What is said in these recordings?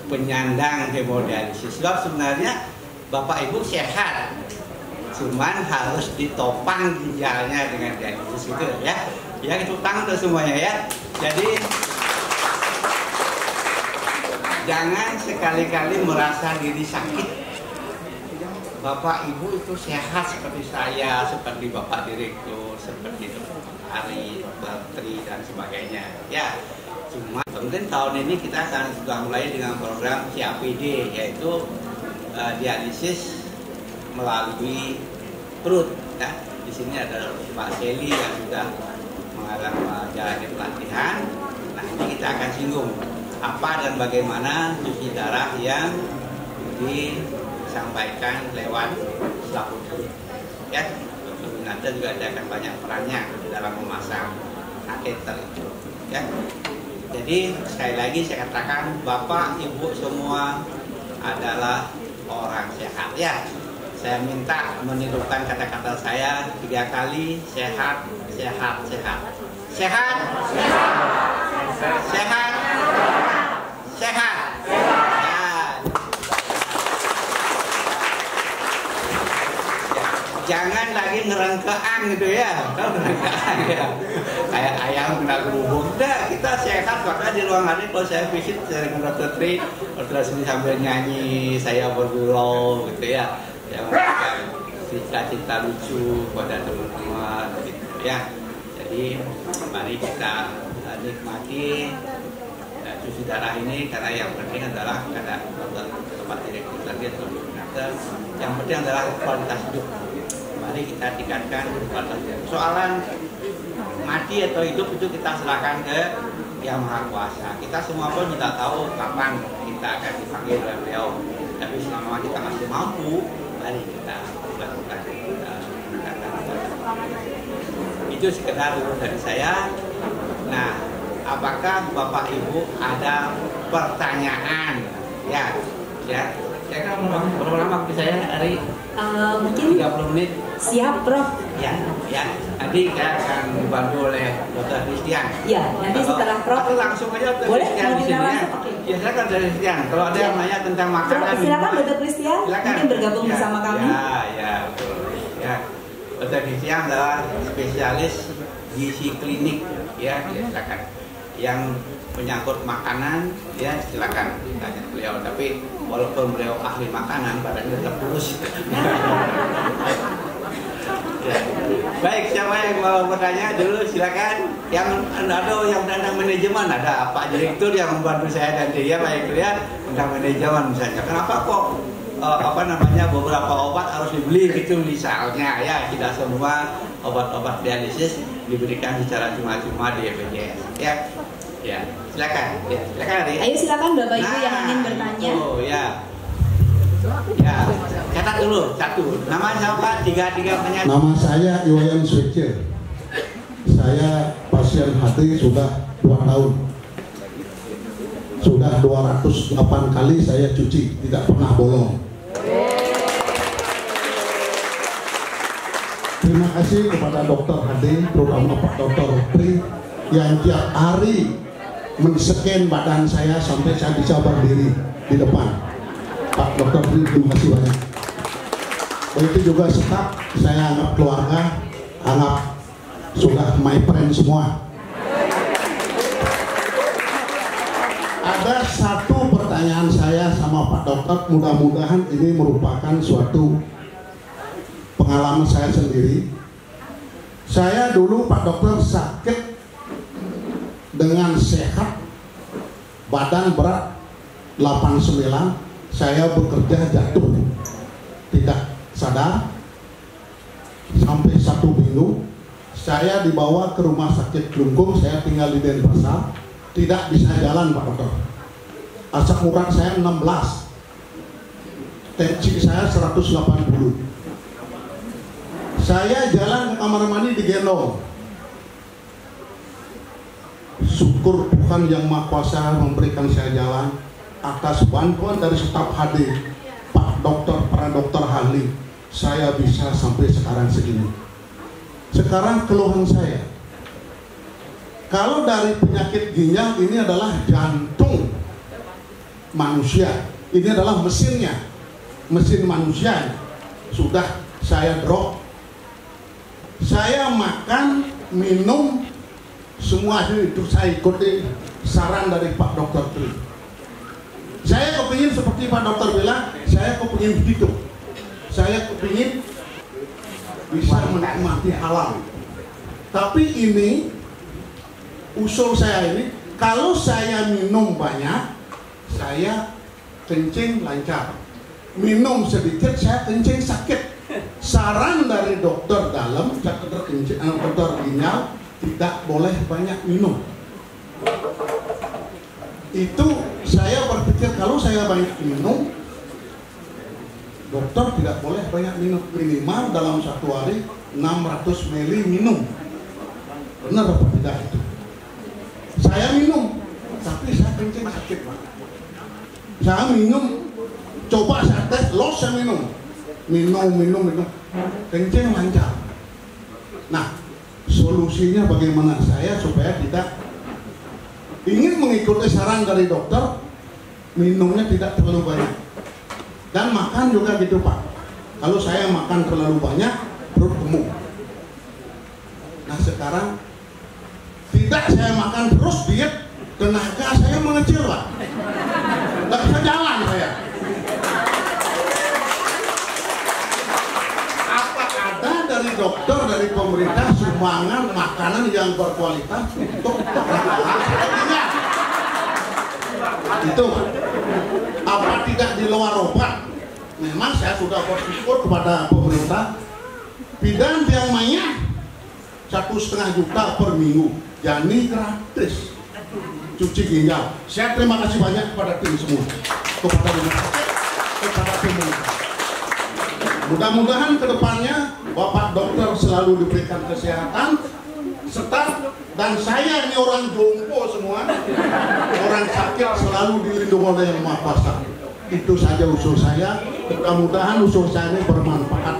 penyandang hemodialisis. Sebab sebenarnya Bapak Ibu sehat, cuman harus ditopang ginjalnya dengan dialisis gitu ya. Ya, itu tangan tuh semuanya ya. Jadi jangan sekali-kali merasa diri sakit. Bapak Ibu itu sehat seperti saya, seperti Bapak Direktur, seperti Ari, Menteri dan sebagainya. Ya, cuma mungkin tahun ini kita akan sudah mulai dengan program CAPD, yaitu dialisis melalui perut. Ya, di sini ada Pak Seli yang sudah menjalani pelatihan. Nah, ini kita akan singgung apa dan bagaimana cuci darah yang disampaikan lewat selaput perut. Ya, nanti juga ada akan banyak perannya dalam memasang kateter itu. Ya, jadi sekali lagi saya katakan Bapak Ibu semua adalah orang sehat ya. Saya minta menirukan kata-kata saya 3 kali, sehat, sehat, sehat. Sehat, sehat, sehat, sehat. Jangan lagi ngerengkeang gitu ya. Kalau ngerengkeang ya kayak ayam kena kerubung. Udah, kita sehat. Karena di ruangan ini kalau saya visit dengan Dr. Tri, Dr. sini sambil nyanyi, saya bergurau gitu ya. Yang memberikan cita-cita lucu pada teman-teman gitu ya. Jadi mari kita nikmati cuci darah ini, karena yang penting adalah karena tempat direktur tadi atau dokter, yang penting adalah kualitas hidup. Mari kita tingkatkan kualitas hidup. Soalan mati atau hidup itu kita serahkan ke Yang Maha Kuasa. Kita semua pun tidak tahu kapan kita akan dipanggil oleh beliau. Tapi selama kita masih mampu, mari kita lakukan. Itu sekedar dulu dari saya. Nah, apakah Bapak Ibu ada pertanyaan? Ya. Saya kan berapa lama waktu saya hari? Mungkin 30 menit. Siap, Prof. Ya. Nanti saya akan dibantu oleh Dr. Christian. Ya, nanti setelah Prof. Langsung aja Dr. Boleh, Christian di sini ya. Oke. Ya, saya kan Dr. Christian. Kalau ada yang nanya tentang makanan, silakan Dr. Christian. Silakan. Mungkin bergabung bersama kami. Ya, betul. Ya. Dr. Christian adalah spesialis gizi klinik. Ya, silakan. Yang menyangkut makanan, ya silakan tanya beliau. Tapi walaupun beliau ahli makanan, badannya tetap kurus. Ya. Baik, siapa yang mau bertanya dulu silakan. Yang ada yang tentang manajemen, ada Pak Direktur yang membantu saya dan dia Pak Direktur ya tentang manajemen misalnya. Kenapa kok beberapa obat harus dibeli gitu misalnya ya, tidak semua obat-obat dialisis diberikan secara cuma-cuma di BPJS ya silakan Ari. Ayo silakan Bapak Ibu yang ingin bertanya. Ya catat dulu satu, nama siapa, tiga penyanyi. Nama saya Iwayan Switcher. Saya pasien hati sudah 2 tahun. Sudah 208 kali saya cuci, tidak pernah bolong. Terima kasih kepada Dokter Hadi, terutama Pak Dokter Tri, yang tiap hari men-scan badan saya sampai saya bisa berdiri di depan. Pak Dokter Tri, terima kasih banyak. Begitu juga staf, saya anggap keluarga, anggap sudah my friend semua. Ada satu pertanyaan saya sama Pak Dokter, mudah-mudahan ini merupakan suatu pengalaman saya sendiri. Saya dulu Pak Dokter sakit dengan sehat, badan berat 89, saya bekerja jatuh, tidak sadar, sampai 1 minggu. Saya dibawa ke rumah sakit Klungkung, saya tinggal di Denpasar, tidak bisa jalan Pak Dokter. Asam urat saya 16, tensi saya 180. Saya jalan ke kamar mandi digendong. Syukur Tuhan Yang Maha Kuasa memberikan saya jalan atas bantuan dari staf HD, Pak Dokter, para dokter ahli, saya bisa sampai sekarang segini. Sekarang keluhan saya, Kalau dari penyakit ginjal, ini adalah jantung manusia. Ini adalah mesinnya, mesin manusia. Sudah saya drop. Saya makan, minum, semua itu saya ikuti saran dari Pak Dokter Tri. Saya kepingin seperti Pak Dokter bilang, saya kepingin hidup. Saya kepingin bisa menikmati alam. Tapi ini usul saya ini, kalau saya minum banyak, saya kencing lancar. Minum sedikit, saya kencing sakit. Saran dari dokter dalam, dokter ginjal, tidak boleh banyak minum. Itu saya berpikir kalau saya banyak minum, dokter tidak boleh banyak minum. Minimal dalam satu hari 600 ml minum. Benar apa tidak itu? Saya minum, tapi saya kencing sakit, Pak. Saya minum, coba saya tes, saya minum, kencing lancar. Nah, solusinya bagaimana saya supaya tidak ingin mengikuti saran dari dokter, minumnya tidak terlalu banyak, dan makan juga gitu, Pak. Kalau saya makan terlalu banyak, perut gemuk. Nah, sekarang tidak, saya makan terus diet, tenaga saya mengecil, Pak. Nggak bisa jalan saya. Apa ada dari dokter, dari pemerintah sumbangan makanan yang berkualitas untuk sebagainya? Itu, Pak. Apa tidak di luar obat? Memang saya sudah bersyukur kepada pemerintah. Bidan yang banyak 1,5 juta per minggu, jadi gratis cuci ginjal. Saya terima kasih banyak kepada tim semua, kepada rumah sakit, kepada pemerintah. Mudah-mudahan kedepannya Bapak Dokter selalu diberikan kesehatan, staf, dan saya ini orang jompo semua, orang sakit selalu dilindungi oleh Yang Maha Kuasa. Itu saja usul saya. Mudah-mudahan usul saya ini bermanfaat.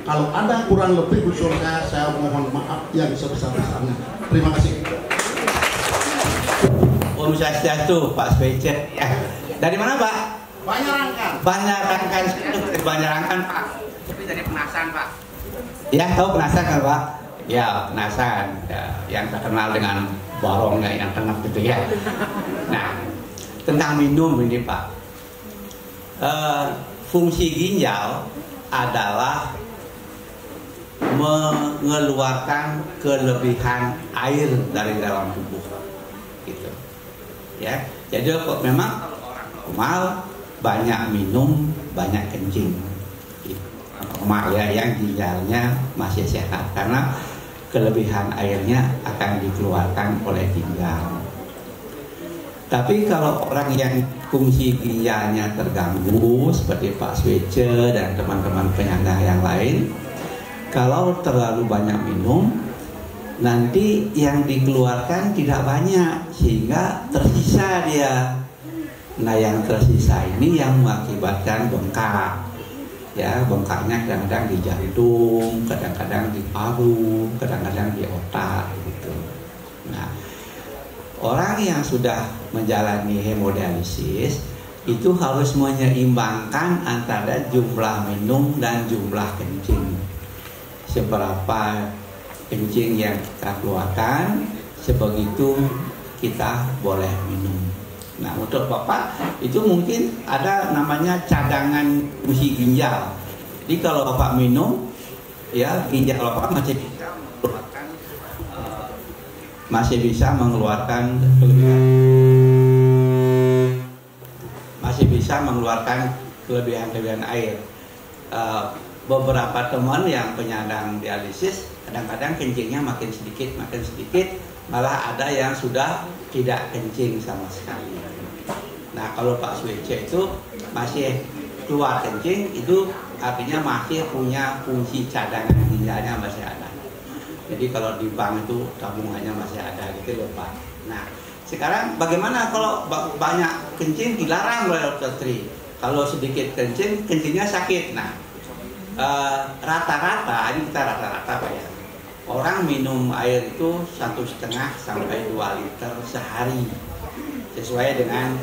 Kalau ada kurang lebih usul saya mohon maaf yang sebesar-besarnya. Terima kasih. Om Swastiastu, Pak Swece. Ya. Dari mana, Pak? Banyarankan. Banyarankan, Pak. Tapi dari Penasan, Pak. Ya, tahu Penasan kan, Pak? Ya, Penasan. Ya, yang terkenal dengan borongnya yang tengah gitu ya. Nah, tentang minum ini, Pak. Fungsi ginjal adalah mengeluarkan kelebihan air dari dalam tubuh, gitu. Ya, jadi memang kalau orang normal banyak minum, banyak kencing, normal ya, yang ginjalnya masih sehat karena kelebihan airnya akan dikeluarkan oleh ginjal. Tapi kalau orang yang fungsi ginjalnya terganggu seperti Pak Swece dan teman-teman penyandang yang lain, kalau terlalu banyak minum, nanti yang dikeluarkan tidak banyak sehingga tersisa dia. Nah, yang tersisa ini yang mengakibatkan bengkak. Ya, bengkaknya kadang-kadang di jantung, kadang-kadang di paru, kadang-kadang di otak gitu. Nah, orang yang sudah menjalani hemodialisis itu harus menyeimbangkan antara jumlah minum dan jumlah kencing. Seberapa kencing yang kita keluarkan, sebegitu kita boleh minum. Nah, untuk Bapak itu mungkin ada namanya cadangan fungsi ginjal. Jadi kalau Bapak minum, ya ginjal Bapak masih bisa mengeluarkan kelebihan air. Beberapa teman yang penyandang dialisis kadang-kadang kencingnya makin sedikit, malah ada yang sudah tidak kencing sama sekali. Nah, kalau Pak Swece itu masih keluar kencing, itu artinya masih punya fungsi cadangan ginjalnya masih ada. Jadi kalau di bank itu tabungannya masih ada gitu loh, Pak. Nah, sekarang bagaimana kalau banyak kencing dilarang oleh Dokter Tri? Kalau sedikit kencing, kencingnya sakit. Nah, rata-rata, ini kita rata-rata Pak ya. orang minum air itu 1,5 sampai 2 liter sehari, sesuai dengan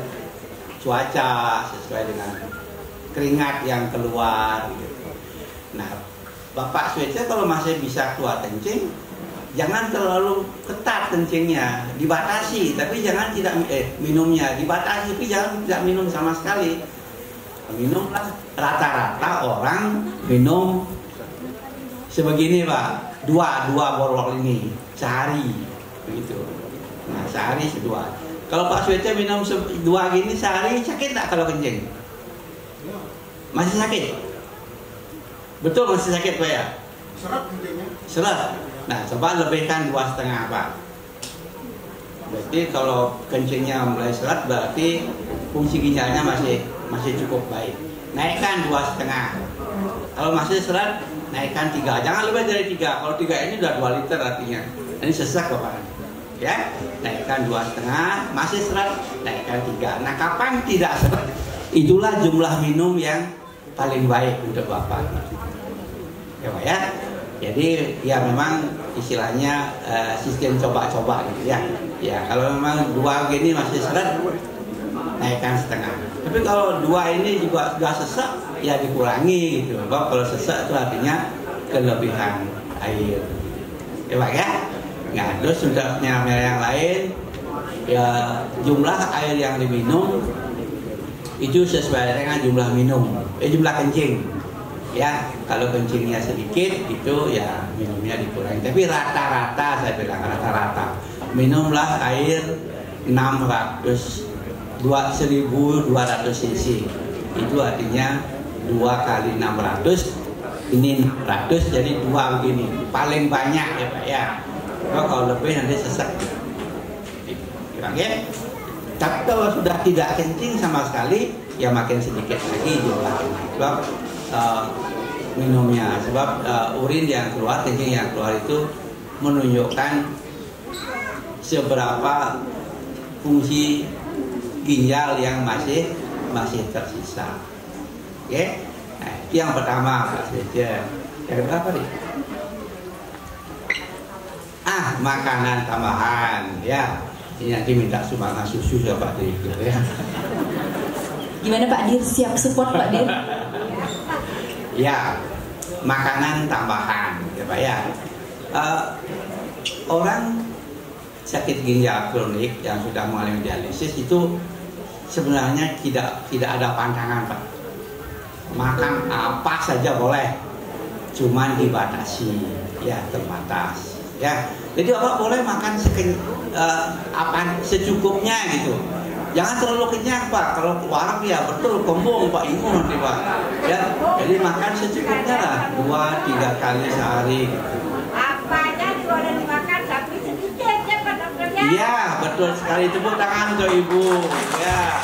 cuaca, sesuai dengan keringat yang keluar gitu. Nah, Bapak Swece kalau masih bisa keluar kencing, jangan terlalu ketat kencingnya, dibatasi, tapi jangan tidak minumnya dibatasi, tapi jangan tidak minum sama sekali. Minumlah, rata-rata orang minum sebegini Pak, dua borol ini sehari begitu. Nah, sehari sedua. Kalau Pak Swece minum 2 gini sehari, sakit tak kalau kencing? Masih sakit? Betul masih sakit Pak ya? Seret kencingnya. Seret. Nah, coba lebihkan 2,5 Pak. Berarti kalau kencingnya mulai seret, berarti fungsi ginjalnya masih cukup baik. Naikkan 2,5. Kalau masih seret, naikkan 3. Jangan lebih dari 3. Kalau 3 ini udah 2 liter artinya. Ini sesak Bapak. Ya, naikkan 2,5. Masih seret, naikkan 3. Nah, kapan tidak seret? Itulah jumlah minum yang paling baik untuk Bapak. Ya Pak ya. Jadi ya memang istilahnya sistem coba-coba gitu ya. Ya kalau memang 2 gini masih seret, naikkan 1/2. Tapi kalau 2 ini juga sudah sesak, ya dikurangi gitu. Bahwa kalau sesak itu artinya kelebihan air. Ya Pak ya. Nah, terus sudah yang lain, ya jumlah air yang diminum itu sesuai dengan jumlah minum, jumlah kencing. Ya, kalau kencingnya sedikit itu ya minumnya dikurangi. Tapi rata-rata saya bilang rata-rata minumlah air 1.200 cc. Itu artinya 2 kali 600, ini 600 jadi 2 begini. Paling banyak ya Pak ya. Kalau lebih nanti sesak. Oke. Tapi kalau sudah tidak kencing sama sekali, ya makin sedikit lagi jumlah kencing. Sebab minumnya, sebab urin yang keluar, kencing yang keluar itu menunjukkan seberapa fungsi ginjal yang masih tersisa. Oke. Nah, itu yang pertama Pak Swece. Yang berapa nih? Makanan tambahan ya. Ini nanti minta sumbangan susu ya Pak Dir ya. Gimana Pak Dir, siap support Pak Dir? Ya, makanan tambahan ya Pak ya. Orang sakit ginjal kronik yang sudah mengalami dialisis itu sebenarnya tidak ada pantangan Pak. Makan apa saja boleh, cuman dibatasi ya, terbatas ya. Jadi Bapak boleh makan secukupnya gitu. Jangan terlalu kenyang Pak. Kalau warung ya betul kembung Pak, ingu nanti Pak. Ya, jadi makan secukupnya lah, 2-3 kali sehari. Apanya boleh dimakan tapi sedikit ya Pak dokternya? Iya betul sekali, tepuk tangan untuk Ibu. Ya.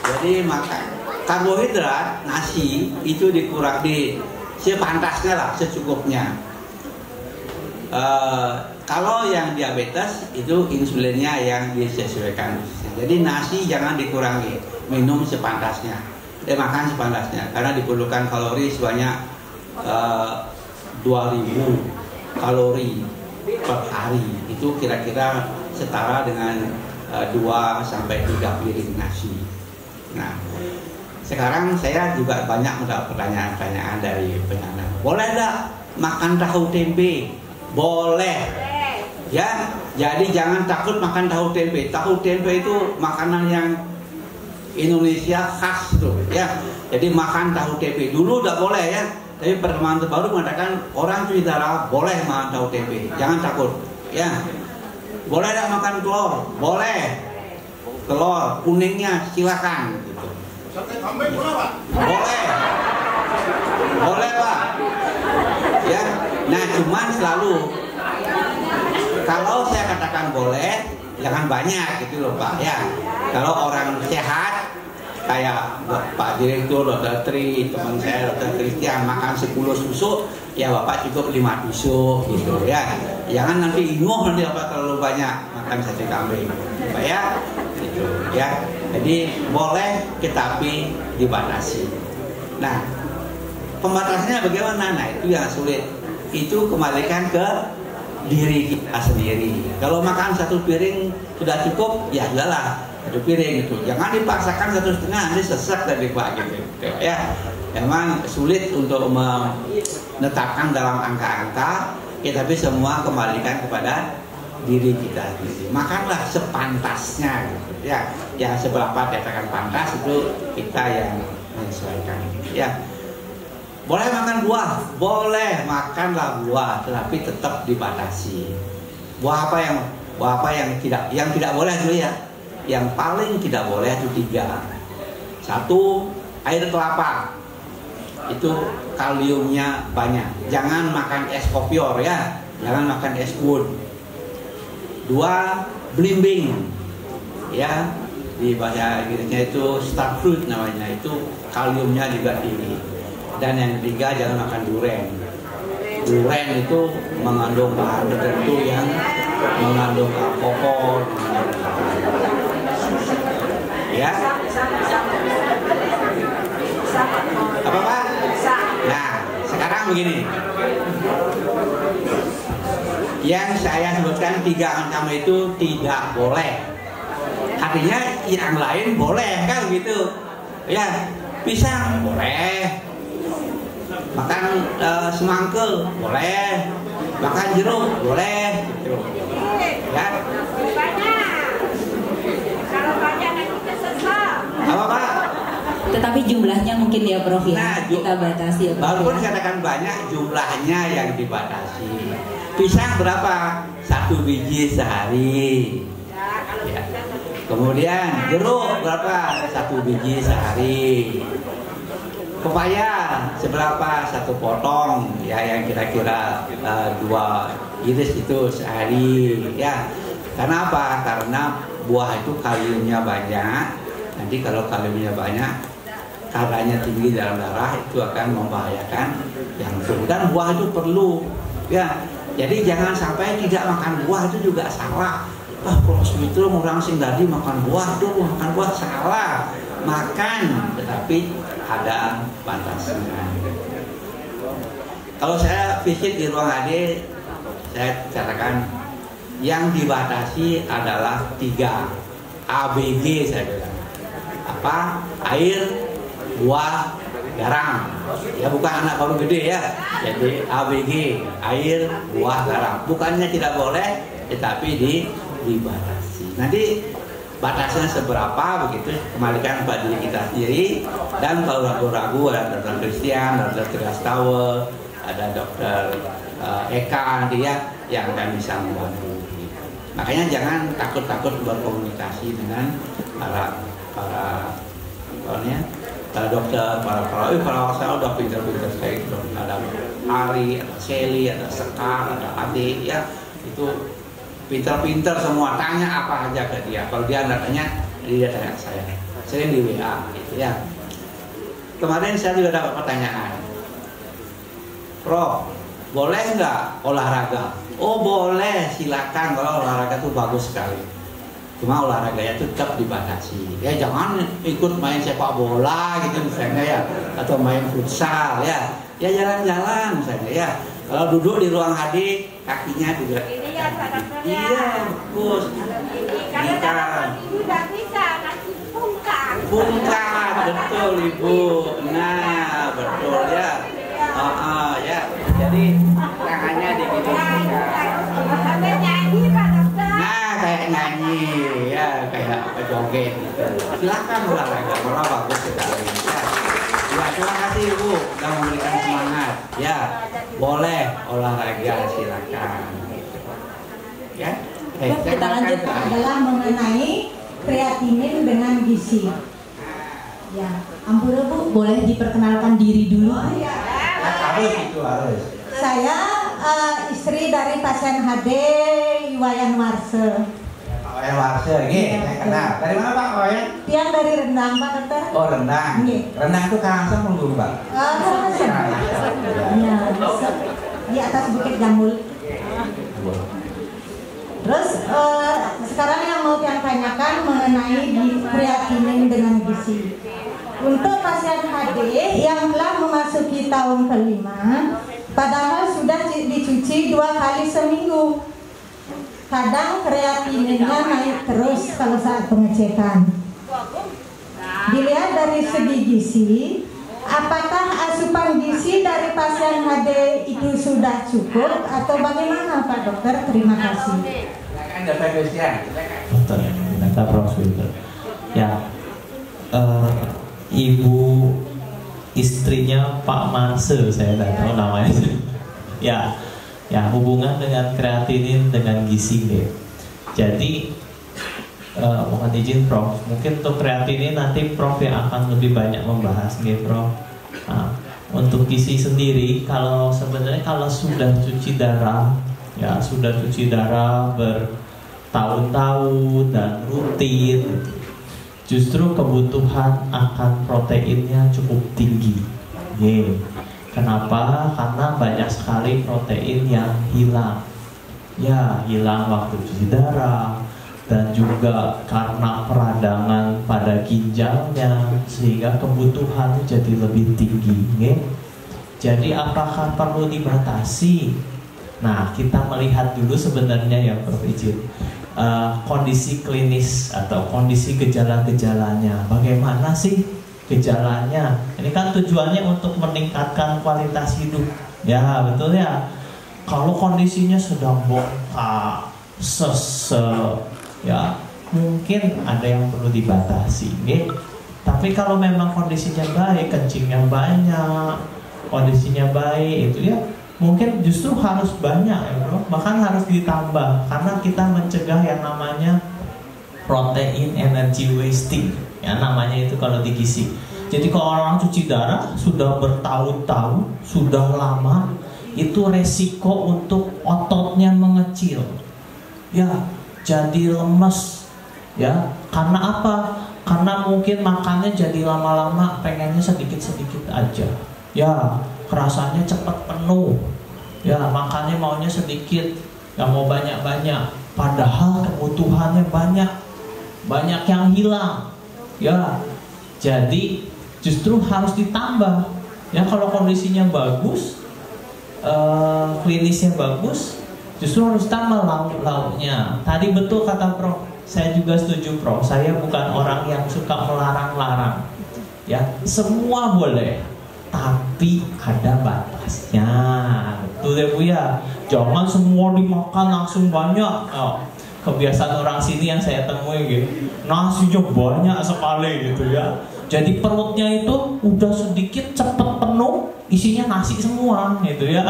Jadi makan karbohidrat, nasi itu dikurangi sepantasnya lah, secukupnya. Kalau yang diabetes itu insulinnya yang disesuaikan. Jadi nasi jangan dikurangi, minum sepantasnya, makan sepantasnya, karena diperlukan kalori sebanyak 2000 kalori per hari. Itu kira-kira setara dengan 2-3 piring nasi. Nah, sekarang saya juga banyak mendapat pertanyaan-pertanyaan dari penanya. Boleh enggak makan tahu tempe? Boleh. Ya, jadi jangan takut makan tahu tempe. Tahu tempe itu makanan yang Indonesia khas itu, ya. Jadi makan tahu tempe. Dulu udah boleh ya, tapi perkembangan terbaru mengatakan orang cuci darah boleh makan tahu tempe. Jangan takut, ya. Boleh enggak makan telur? Boleh. Telur kuningnya silakan gitu. Sate kambing boleh Pak? Boleh. Boleh Pak. Ya. Nah, cuman selalu kalau saya katakan boleh, jangan banyak gitu loh Pak ya. Kalau orang sehat kayak Pak Direktur, Dr. Tri, teman saya Dr. Christian makan 10 tusuk, ya Bapak cukup 5 tusuk gitu ya. Jangan nanti inguh nanti Bapak terlalu banyak makan sate kambing, Pak ya. Gitu ya. Jadi boleh tetapi dibatasi. Nah, pembatasannya bagaimana? Nah, itu yang sulit. itu kembalikan ke diri kita sendiri. Kalau makan 1 piring sudah cukup, ya udahlah 1 piring itu. Jangan dipaksakan 1,5, nanti sesek tadi Pak gitu. Ya, memang sulit untuk menetapkan dalam angka-angka, ya tapi semua kembalikan kepada diri kita sendiri. Makanlah sepantasnya gitu. Ya, yang seberapa dikatakan pantas itu kita yang menyesuaikan. Ya. Boleh makan buah, boleh makanlah buah, tetapi tetap dibatasi. Buah apa yang tidak boleh dulu ya. Yang paling tidak boleh itu 3. 1, air kelapa. Itu kaliumnya banyak. Jangan makan es kopior ya, jangan makan es bun. 2, belimbing. Ya, di bahasa Inggrisnya itu starfruit namanya, itu kaliumnya juga tinggi. Dan yang ketiga, jangan makan durian. Durian itu mengandung bahan tertentu yang mengandung alkohol. Ya. Apa Pak? Nah, sekarang begini. Yang saya sebutkan 3 ancaman itu tidak boleh. Artinya yang lain boleh kan gitu. Ya, pisang boleh. Makan semangka boleh, makan jeruk boleh, gitu. Ya. Banyak. Kalau banyak nanti kesesat. Apa Pak? Tetapi jumlahnya mungkin ya Prof ya, Nah, kita batasi ya Prof. Walaupun Ya. katakan banyak, jumlahnya yang dibatasi. Pisang berapa? 1 biji sehari. Ya. Kemudian jeruk berapa? 1 biji sehari. Pepaya seberapa? 1 potong ya, yang kira-kira 2 iris itu sehari ya. Karena apa? Karena buah itu kaliumnya banyak. Nanti kalau kaliumnya banyak, kadarnya tinggi dalam darah, itu akan membahayakan jantung. Dan buah itu perlu ya. Jadi jangan sampai tidak makan buah, itu juga salah. Kalau itu orang sing tadi makan buah tuh, makan buah salah. Makan, tetapi ada batasnya. Kalau saya visit di ruang AD, saya katakan yang dibatasi adalah 3 ABG saya bilang. Apa? Air, buah, garam. Ya bukan anak baru gede ya. Jadi ABG, air, buah, garam. Bukannya tidak boleh, tetapi dibatasi. Nanti batasnya seberapa begitu kembalikan pada diri kita sendiri. Dan kalau ragu-ragu ada dokter Christian, ada dokter Gastawa, ada dokter Eka nanti ya yang akan bisa membantu. Makanya jangan takut-takut berkomunikasi dengan para dokter, para saya udah pintar-pintar saya itu. Ada Ari, ada Sally, ada Sekar, ada Ade ya, itu pintar-pintar semua, tanya apa aja ke dia. Kalau dia nggak tanya, dia tanya ke saya. Sering di WA gitu ya. Kemarin saya juga dapat pertanyaan, Prof, boleh nggak olahraga? Oh boleh, silakan. Kalau olahraga itu bagus sekali. Cuma olahraganya itu tetap dibatasi. Ya jangan ikut main sepak bola gitu misalnya ya, atau main futsal ya. Ya jalan-jalan misalnya ya. Kalau duduk di ruang HD, kakinya juga. Ini ya dokternya. Iya, bagus. Kalau dalam itu udah bisa, nanti bungkak. Bungkak, betul Ibu. Nah, betul ya. Ya. Jadi tangannya digini. Sampai nyanyi Pak Dokter. Nah, kayak nyanyi ya, kayak joget gitu. Silakan olahraga, malah bagus sekali. Ya. Ya, terima kasih Ibu sudah memberikan semangat. Ya, boleh olahraga silakan. Ya. Kita lanjut adalah mengenai kreatinin dengan gizi. Ya, ampura Bu, boleh diperkenalkan diri dulu? Harus itu harus. Saya istri dari pasien HD Iwayan Warse. Wayan Warse, ini saya kenal. Dari mana Pak Wayan? Tiang dari Rendang Pak Dokter. Oh Rendang. Nggih. Rendang itu Kangsem dulu Pak. Ya, di atas Bukit Jambul. Terus sekarang yang mau saya tanyakan mengenai kreatinin dengan gizi. Untuk pasien HD yang telah memasuki tahun kelima, Padahal sudah dicuci 2 kali seminggu. Kadang kreatininnya naik terus kalau saat pengecekan. Dilihat dari segi gizi, apakah asupan gizi dari pasien HD itu sudah cukup atau bagaimana Pak Dokter? Terima kasih. Dokter, kata Prof. Wilker. Ya, ibu istrinya Pak Marse, saya tidak tahu namanya. Ya, hubungan dengan kreatinin dengan gizi. Jadi mohon izin Prof, mungkin untuk kreatinin nanti Prof yang akan lebih banyak membahas, Prof. Nah, untuk gizi sendiri, sebenarnya kalau sudah cuci darah, ya sudah cuci darah bertahun-tahun dan rutin, justru kebutuhan akan proteinnya cukup tinggi. Kenapa? Karena banyak sekali protein yang hilang. Ya, hilang waktu cuci darah, dan juga karena peradangan pada ginjalnya, sehingga kebutuhan jadi lebih tinggi. Jadi apakah perlu dibatasi? Nah, kita melihat dulu sebenarnya ya Prof. izin, kondisi klinis atau kondisi gejala-gejalanya. Bagaimana sih gejalanya? Ini kan tujuannya untuk meningkatkan kualitas hidup. Ya, betul ya. Kalau kondisinya sedang bengkak, sesek, ya mungkin ada yang perlu dibatasi. Tapi kalau memang kondisinya baik, kencingnya banyak, kondisinya baik, itu ya mungkin justru harus banyak ya Bro, bahkan harus ditambah, karena kita mencegah yang namanya protein energy wasting, ya namanya itu kalau di gizi. Jadi kalau orang cuci darah sudah bertahun-tahun, sudah lama, itu resiko untuk ototnya mengecil, ya jadi lemes, ya karena apa? Karena mungkin makannya jadi lama-lama pengennya sedikit-sedikit aja, ya kerasanya cepat penuh, ya makannya maunya sedikit, nggak mau banyak-banyak, padahal kebutuhannya banyak yang hilang, ya jadi justru harus ditambah, ya kalau kondisinya bagus, klinisnya bagus, justru harus tambah lauk-lauknya. Tadi betul kata Prof, saya juga setuju Prof, saya bukan orang yang suka melarang-larang, ya semua boleh, tapi ada batasnya. Betul ya Bu ya, jangan semua dimakan langsung banyak. Kebiasaan orang sini yang saya temui gitu, nasinya banyak sekali gitu ya. Jadi perutnya itu udah sedikit cepet penuh, isinya nasi semua gitu ya.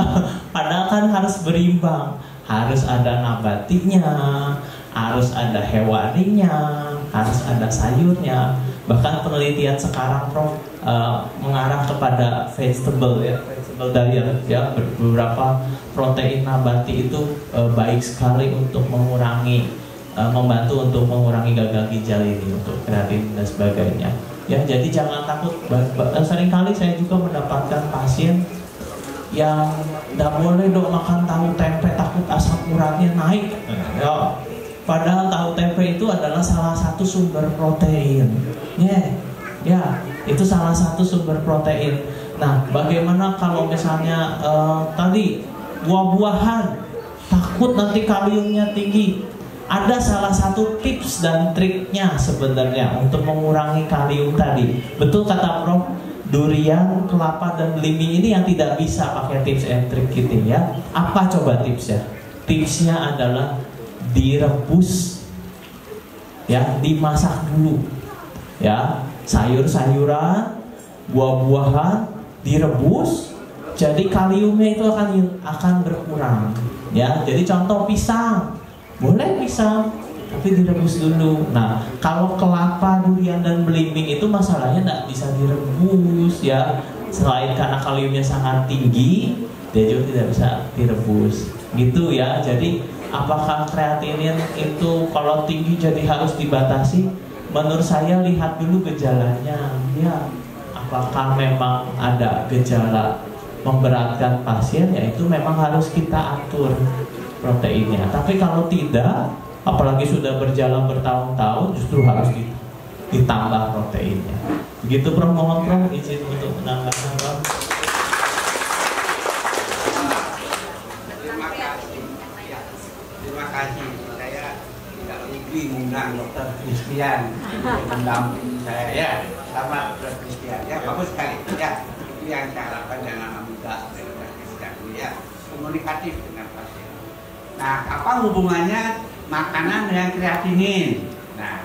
Padahal kan harus berimbang, harus ada nabatinya, harus ada hewaninya, harus ada sayurnya. Bahkan penelitian sekarang Prof mengarah kepada vegetable ya, vegetable diet ya, beberapa protein nabati itu baik sekali untuk mengurangi, membantu untuk mengurangi gagal ginjal ini, untuk kreatin dan sebagainya. Ya, jadi jangan takut. Seringkali saya juga mendapatkan pasien yang tidak boleh dok makan tahu tempe, takut asam uratnya naik. Ya, padahal tahu tempe itu adalah salah satu sumber protein. Ya, itu salah satu sumber protein. Nah, bagaimana kalau misalnya tadi buah-buahan, takut nanti kaliumnya tinggi. Ada salah satu tips dan triknya sebenarnya untuk mengurangi kalium tadi. Betul kata Prof, durian, kelapa, dan belimbing ini yang tidak bisa pakai tips and trick gitu ya. Apa coba tipsnya? Tipsnya adalah direbus, ya, dimasak dulu, ya, sayur-sayuran, buah-buahan direbus, jadi kaliumnya itu akan berkurang, ya. Jadi contoh pisang, boleh pisang, tapi direbus dulu. Nah, kalau kelapa, durian, dan belimbing itu masalahnya tidak bisa direbus, ya. Selain karena kaliumnya sangat tinggi, dia juga tidak bisa direbus, gitu ya. Jadi apakah kreatinin itu kalau tinggi jadi harus dibatasi? Menurut saya lihat dulu gejalanya, ya. Apakah memang ada gejala memberatkan pasien, ya itu memang harus kita atur proteinnya. Tapi kalau tidak, apalagi sudah berjalan bertahun-tahun, justru harus ditambah proteinnya. Begitu Prof, mohon Prof izin untuk menambahkan Prof. TV mengundang dokter Christian mendampingi saya ya, sama dokter Christian ya, bagus sekali ya. Itu yang saya harapkan dengan anak muda dokter Christian ya, komunikatif dengan pasien. Nah, apa hubungannya makanan dengan kreatinin? Nah,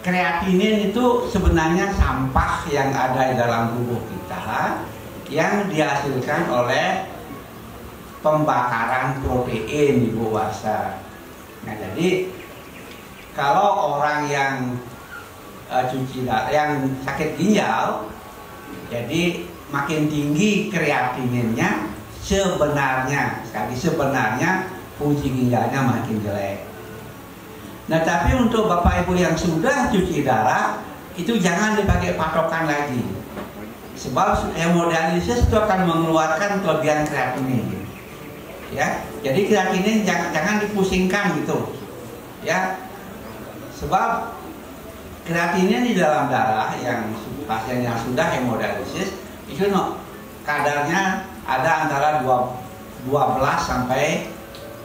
kreatinin itu sebenarnya sampah yang ada di dalam tubuh kita yang dihasilkan oleh pembakaran protein di puasa. Nah, jadi kalau orang yang cuci darah, yang sakit ginjal, jadi makin tinggi kreatininnya, sebenarnya fungsi ginjalnya makin jelek. Nah, tapi untuk Bapak Ibu yang sudah cuci darah, itu jangan dipakai patokan lagi, sebab hemodialisis itu akan mengeluarkan kelebihan kreatinin. Ya, jadi kreatinin jangan dipusingkan gitu, ya, sebab kreatinin di dalam darah yang pasien yang sudah hemodialisis itu kadarnya ada antara 12 sampai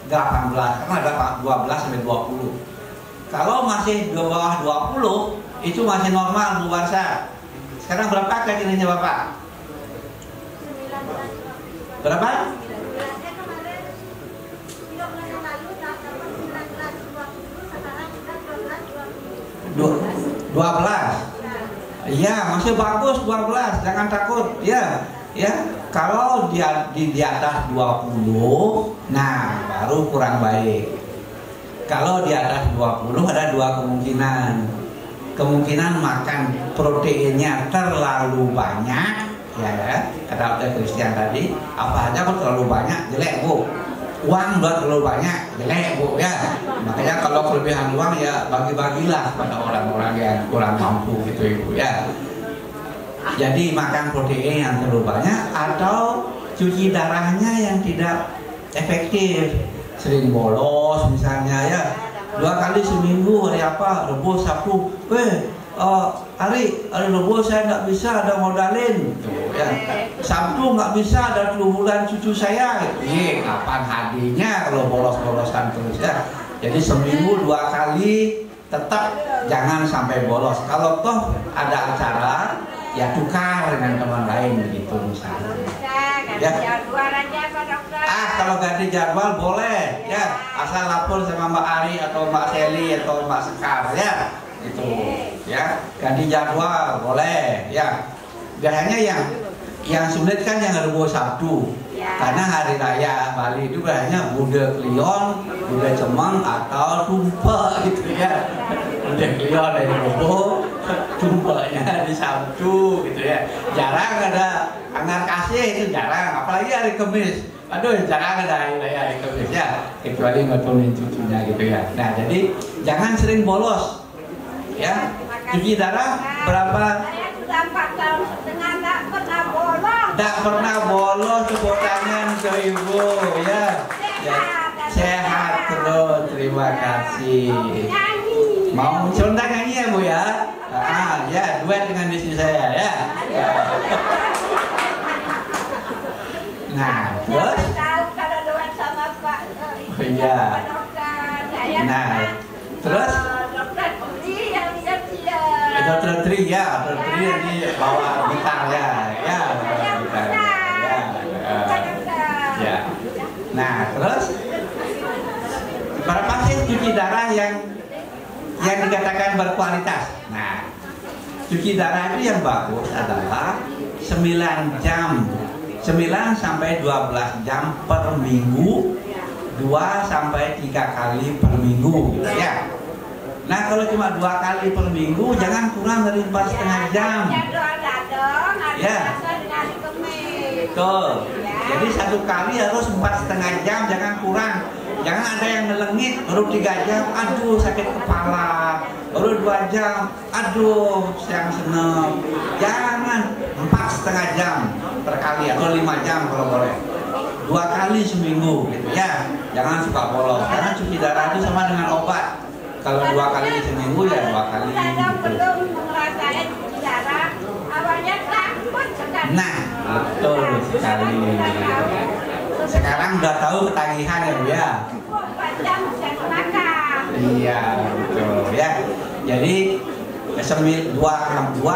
18, karena ada 12 sampai 20. Kalau masih di bawah 20 itu masih normal luarsa. Sekarang berapa kreatininnya Bapak? Berapa? 12. Iya, masih bagus 12, jangan takut. Ya, ya. Kalau dia di atas 20, nah baru kurang baik. Kalau di atas 20 ada dua kemungkinan. Kemungkinan makan proteinnya terlalu banyak, ya, kata dokter Christian tadi, apa aja kok terlalu banyak jelek, Bu. Uang buat terlalu banyak jelek, Bu, ya. Makanya kalau kelebihan uang ya bagi-bagilah pada orang-orang yang kurang mampu gitu, Ibu, ya. Jadi makan protein yang terlalu banyak atau cuci darahnya yang tidak efektif, sering bolos misalnya, ya. 2 kali seminggu, hari apa, Rebo, Sabtu, hari Rebo saya nggak bisa, ada modalin, gitu, ya. Sabtu nggak bisa, ada 2 bulan cucu saya, gitu. Kapan hadinya kalau bolos-bolosan terus, ya. Jadi seminggu 2 kali, tetap jangan sampai bolos. Kalau toh ada acara, ya tukar dengan teman lain begitu misalnya. Ya. Kalau ganti jadwal boleh, ya, asal lapor sama Mbak Ari atau Mbak Seli atau Mbak Sekar, ya, itu, ya, ganti jadwal boleh, ya. Biasanya yang sulit kan yang Rebo Sabtu, karena hari raya Bali itu biasanya Bude Klion, Bude Cemeng atau Tumpek gitu, ya. Bude Klion dari Rebo, Tumpeknya di Sabtu gitu, ya. Jarang ada Anggar Kasih, itu jarang, apalagi hari Kamis. Aduh, jarang ada hari Kamis, ya, kecuali ngotongin cucunya gitu, ya. Nah, jadi jangan sering bolos, ya. Cuci darah berapa? Saya sudah 4 tahun setengah tak pernah bolos. Tak pernah bolos, tepuk tangan ke Ibu, ya. Ya, sehat terus, terima kasih. Mau contoh nyanyi ya, Bu, ya? Ya, duet dengan istri saya, ya. Nah, terus? Kalau doa sama Pak. Iya. Nah, terus? Dokter Tri yang lihat dia. Dokter Tri, ya, Dokter Tri ini bawa gitar, ya, ya, bawa gitar, ya. Nah, terus? Berapa sih cuci darah yang dikatakan berkualitas? Nah, cuci darah itu yang bagus adalah 9 jam. 9 sampai 12 jam per minggu, 2 sampai 3 kali per minggu, gitu, ya. Nah, kalau cuma 2 kali per minggu, jangan kurang dari 4,5 jam. Ya. Betul. Jadi 1 kali harus 4,5 jam, jangan kurang. Jangan ada yang ngelengit, baru 3 jam, aduh sakit kepala. Baru 2 jam, aduh yang seneng. Jangan 4,5 jam per kali atau 5 jam kalau boleh. 2 kali seminggu, gitu, ya. Jangan suka bolos, karena cuci darah itu sama dengan obat. Kalau 2 kali seminggu ya 2 kali. Belum ngerasain cuci darah, awalnya takut sekali. Nah, betul sekali. Sekarang udah tahu ketagihan, ya, Bu, ya. 4 jam bisa makan. Iya. Iya, betul ya. Jadi 2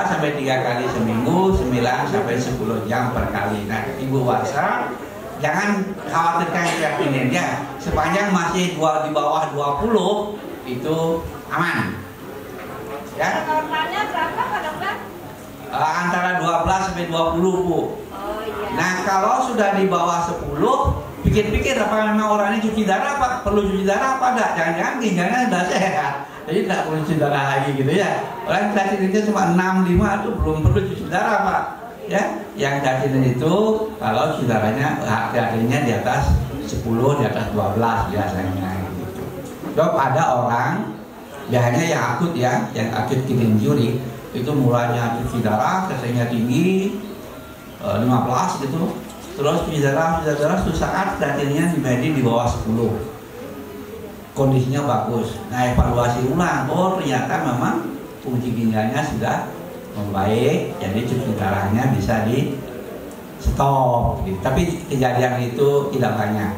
sampai 3 kali seminggu, 9 sampai 10 jam per kali. Nah, Ibu Warsa jangan khawatirkan kreatininnya, sepanjang masih di bawah 20 itu aman. Ya. Normalnya berapa Pak Dokter? Antara 12 sampai 20 Bu. Oh iya. Nah, kalau sudah di bawah 10, pikir-pikir apa memang orang ini cuci darah apa? Perlu cuci darah apa enggak? Jangan-jangan ginjalnya sudah sehat. Jadi tidak perlu cuci darah lagi gitu ya. Orang kreatinnya cuma 65 itu belum perlu cuci darah Pak. Ya, yang kreatinin itu kalau cuci darahnya kreatinnya di atas 10, di atas 12 biasanya gitu. Sebab ada orang biasanya yang akut ya, yang akut kidney injury itu mulanya cuci darah, kreatinnya tinggi 15 gitu. Terus cuci darah suatu saat kreatinnya di bawah 10. Kondisinya bagus. Nah, evaluasi ulang, oh ternyata memang fungsi ginjalnya sudah membaik, jadi cuci darahnya bisa di stop. Gitu. Tapi kejadian itu tidak banyak.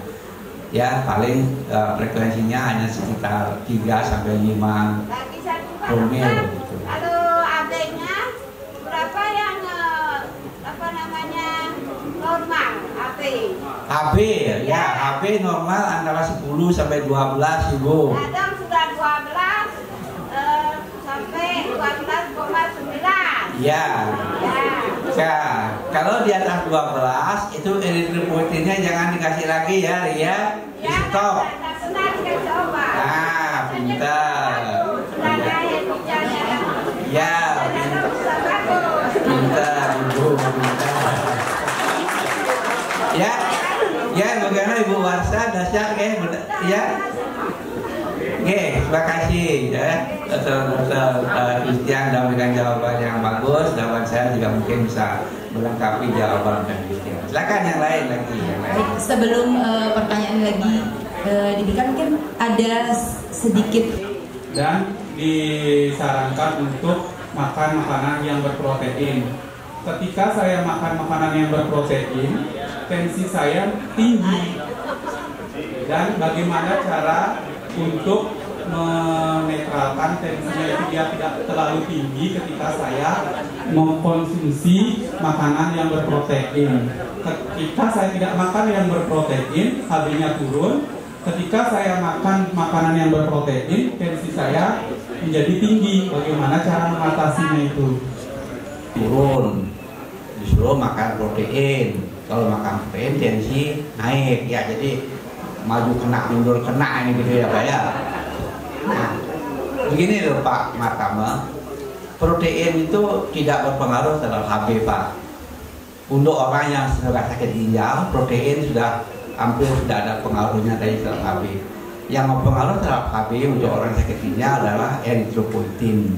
Ya, paling frekuensinya hanya sekitar 3 sampai 5 Lagi satu Pak promil Dokter. gitu. Kalau AB-nya berapa yang apa namanya normal AB? HB ya, HB normal antara 10 sampai 12 Ibu. Kadang sudah 12 sampai 12,9. Ya. Ya. Ya, kalau di atas 12 itu eritropoietinnya jangan dikasih lagi ya, Ria. Di Ya, stop. tak pernah dikasih obat. Ah, pintar. Sudah naik ginjalnya. Ya, Sudah bagus. pintar Ibu, pintar. Ya, ya bagaimana Ibu Warsa dahsyat ya. Oke, terima kasih ya Dokter Christian sudah memberikan jawaban yang bagus. Jawaban saya juga mungkin bisa melengkapi jawaban Dokter Christian. Silakan yang lain lagi. Baik, sebelum pertanyaan lagi diberikan, mungkin ada sedikit. Dan disarankan untuk makan makanan yang berprotein. Ketika saya makan makanan yang berprotein, tensi saya tinggi. Dan bagaimana cara untuk menetralkan tensinya itu dia tidak terlalu tinggi ketika saya mengkonsumsi makanan yang berprotein. Ketika saya tidak makan yang berprotein, HB-nya turun. Ketika saya makan makanan yang berprotein, tensi saya menjadi tinggi. Bagaimana cara mengatasinya itu? Turun, disuruh makan protein. Kalau makan protein tensi naik ya, jadi maju kena mundur kena ini gitu ya Pak ya. Nah, begini loh Pak Martama, protein itu tidak berpengaruh terhadap HB Pak. Untuk orang yang sudah sakit ginjal, protein sudah hampir tidak ada pengaruhnya dari terhadap HB. Yang berpengaruh terhadap HB untuk orang sakit ginjal adalah eritropoietin.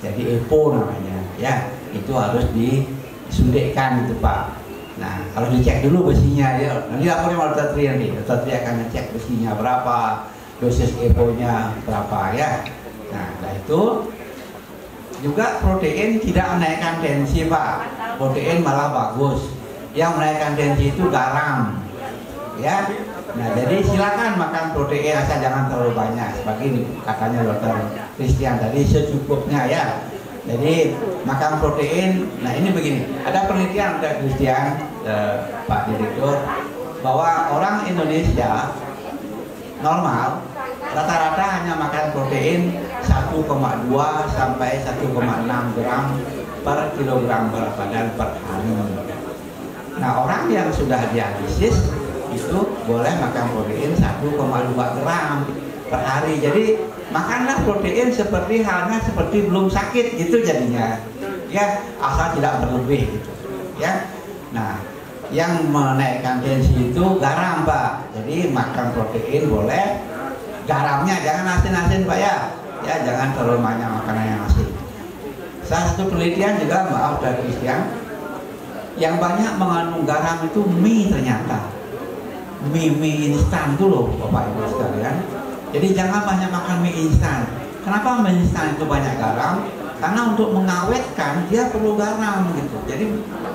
Jadi EPO namanya ya, itu harus disuntikkan itu Pak. Nah, harus dicek dulu besinya ya. Nanti laporin sama Dokter Tri nanti. Dokter Tri akan ngecek besinya berapa, dosis EPO-nya berapa ya. Nah, itu juga protein tidak menaikkan tensi Pak. Protein malah bagus. Yang menaikkan tensi itu garam. Ya. Nah, jadi silakan makan protein asal jangan terlalu banyak. Seperti katanya Dokter Christian tadi, secukupnya ya. Jadi makan protein. Nah, ini begini, ada penelitian Dokter Christian, Pak Direktur, bahwa orang Indonesia normal rata-rata hanya makan protein 1,2 sampai 1,6 gram per kilogram berat badan per hari. Nah, orang yang sudah dialisis itu boleh makan protein 1,2 gram per hari. Jadi makanlah protein seperti halnya seperti belum sakit gitu jadinya. Ya, asal tidak berlebih gitu. Ya. Nah, yang menaikkan tensi itu garam Pak. Jadi makan protein boleh, garamnya jangan asin-asin Pak ya. Ya, jangan terlalu banyak makanan yang asin. Salah satu penelitian juga, maaf dari Christian, yang banyak mengandung garam itu mie ternyata. Mie instan tuh loh Bapak Ibu sekalian. Jadi jangan banyak makan mie instan. Kenapa mie instan itu banyak garam? Karena untuk mengawetkan dia perlu garam gitu. Jadi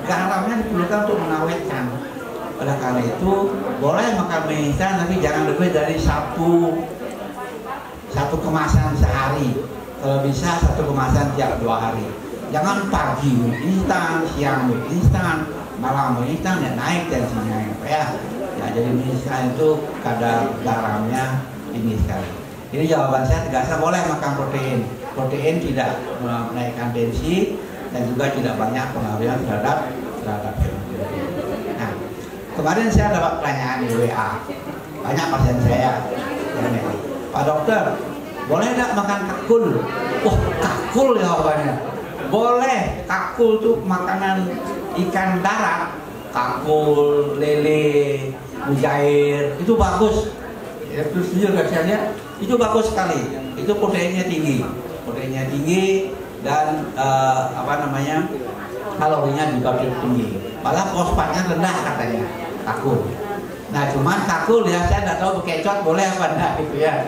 garamnya diperlukan untuk mengawetkan. Oleh karena itu boleh makan mie instan, tapi jangan lebih dari 1 satu kemasan sehari, kalau bisa satu kemasan tiap 2 hari. Jangan pagi instan, siang instan, malam instan, ya naik tensinya ya. Ya jadi instan itu kadar garamnya tinggi sekali. Jadi jawaban saya tegasnya boleh makan protein. Protein tidak menaikkan tensi dan juga tidak banyak pengaruhnya terhadap hemoglobin. Nah, kemarin saya dapat pertanyaan di WA. Banyak pasien saya yang Pak dokter, boleh nggak makan kakul? Wah, kakul jawabannya. Boleh, kakul tuh makanan ikan darat. Kakul, lele, mujair, itu bagus. Ya, terus jujur saya lihat, itu bagus sekali. Itu proteinnya tinggi dan kalorinya juga tinggi. Malah fosfatnya rendah katanya kakul. Nah cuman kakul ya saya tidak tahu bekecot boleh apa enggak gitu ya.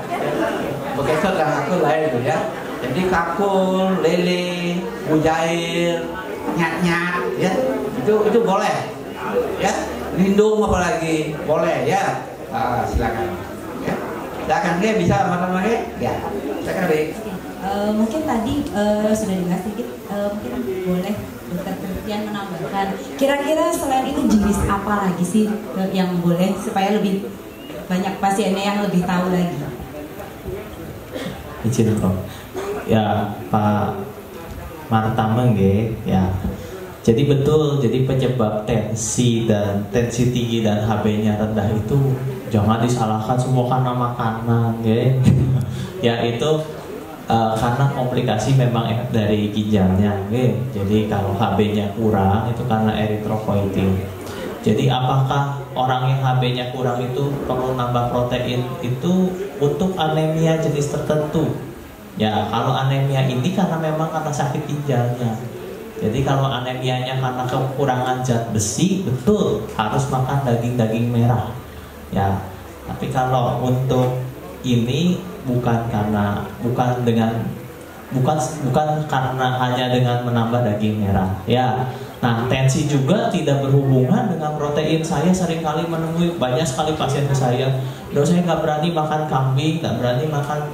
Bekecot dan kakul lain gitu ya. Jadi kakul, lele, mujair, nyat-nyat ya itu boleh ya. Lindung apalagi boleh ya. Silakan ya. Silakan dia bisa apa-apa ya. Silakan deh. Mungkin tadi sudah dibahas sedikit, mungkin boleh dokter penelitian menambahkan kira-kira selain itu jenis apa lagi sih yang boleh supaya lebih banyak pasiennya yang lebih tahu lagi. Izin Prof. Ya Pak Martama ya. Jadi betul, jadi penyebab tensi tinggi dan HB-nya rendah itu jangan disalahkan semua karena makanan ya itu karena komplikasi memang dari ginjalnya jadi kalau HB-nya kurang itu karena eritropoietin. Jadi apakah orang yang HB-nya kurang itu perlu nambah protein itu untuk anemia jenis tertentu ya. Kalau anemia ini karena memang karena sakit ginjalnya. Jadi kalau anemianya karena kekurangan zat besi, betul harus makan daging-daging merah ya. Tapi kalau untuk ini bukan karena hanya dengan menambah daging merah ya. Nah tensi juga tidak berhubungan dengan protein. Saya seringkali menemui banyak sekali pasien saya, dok saya nggak berani makan kambing, nggak berani makan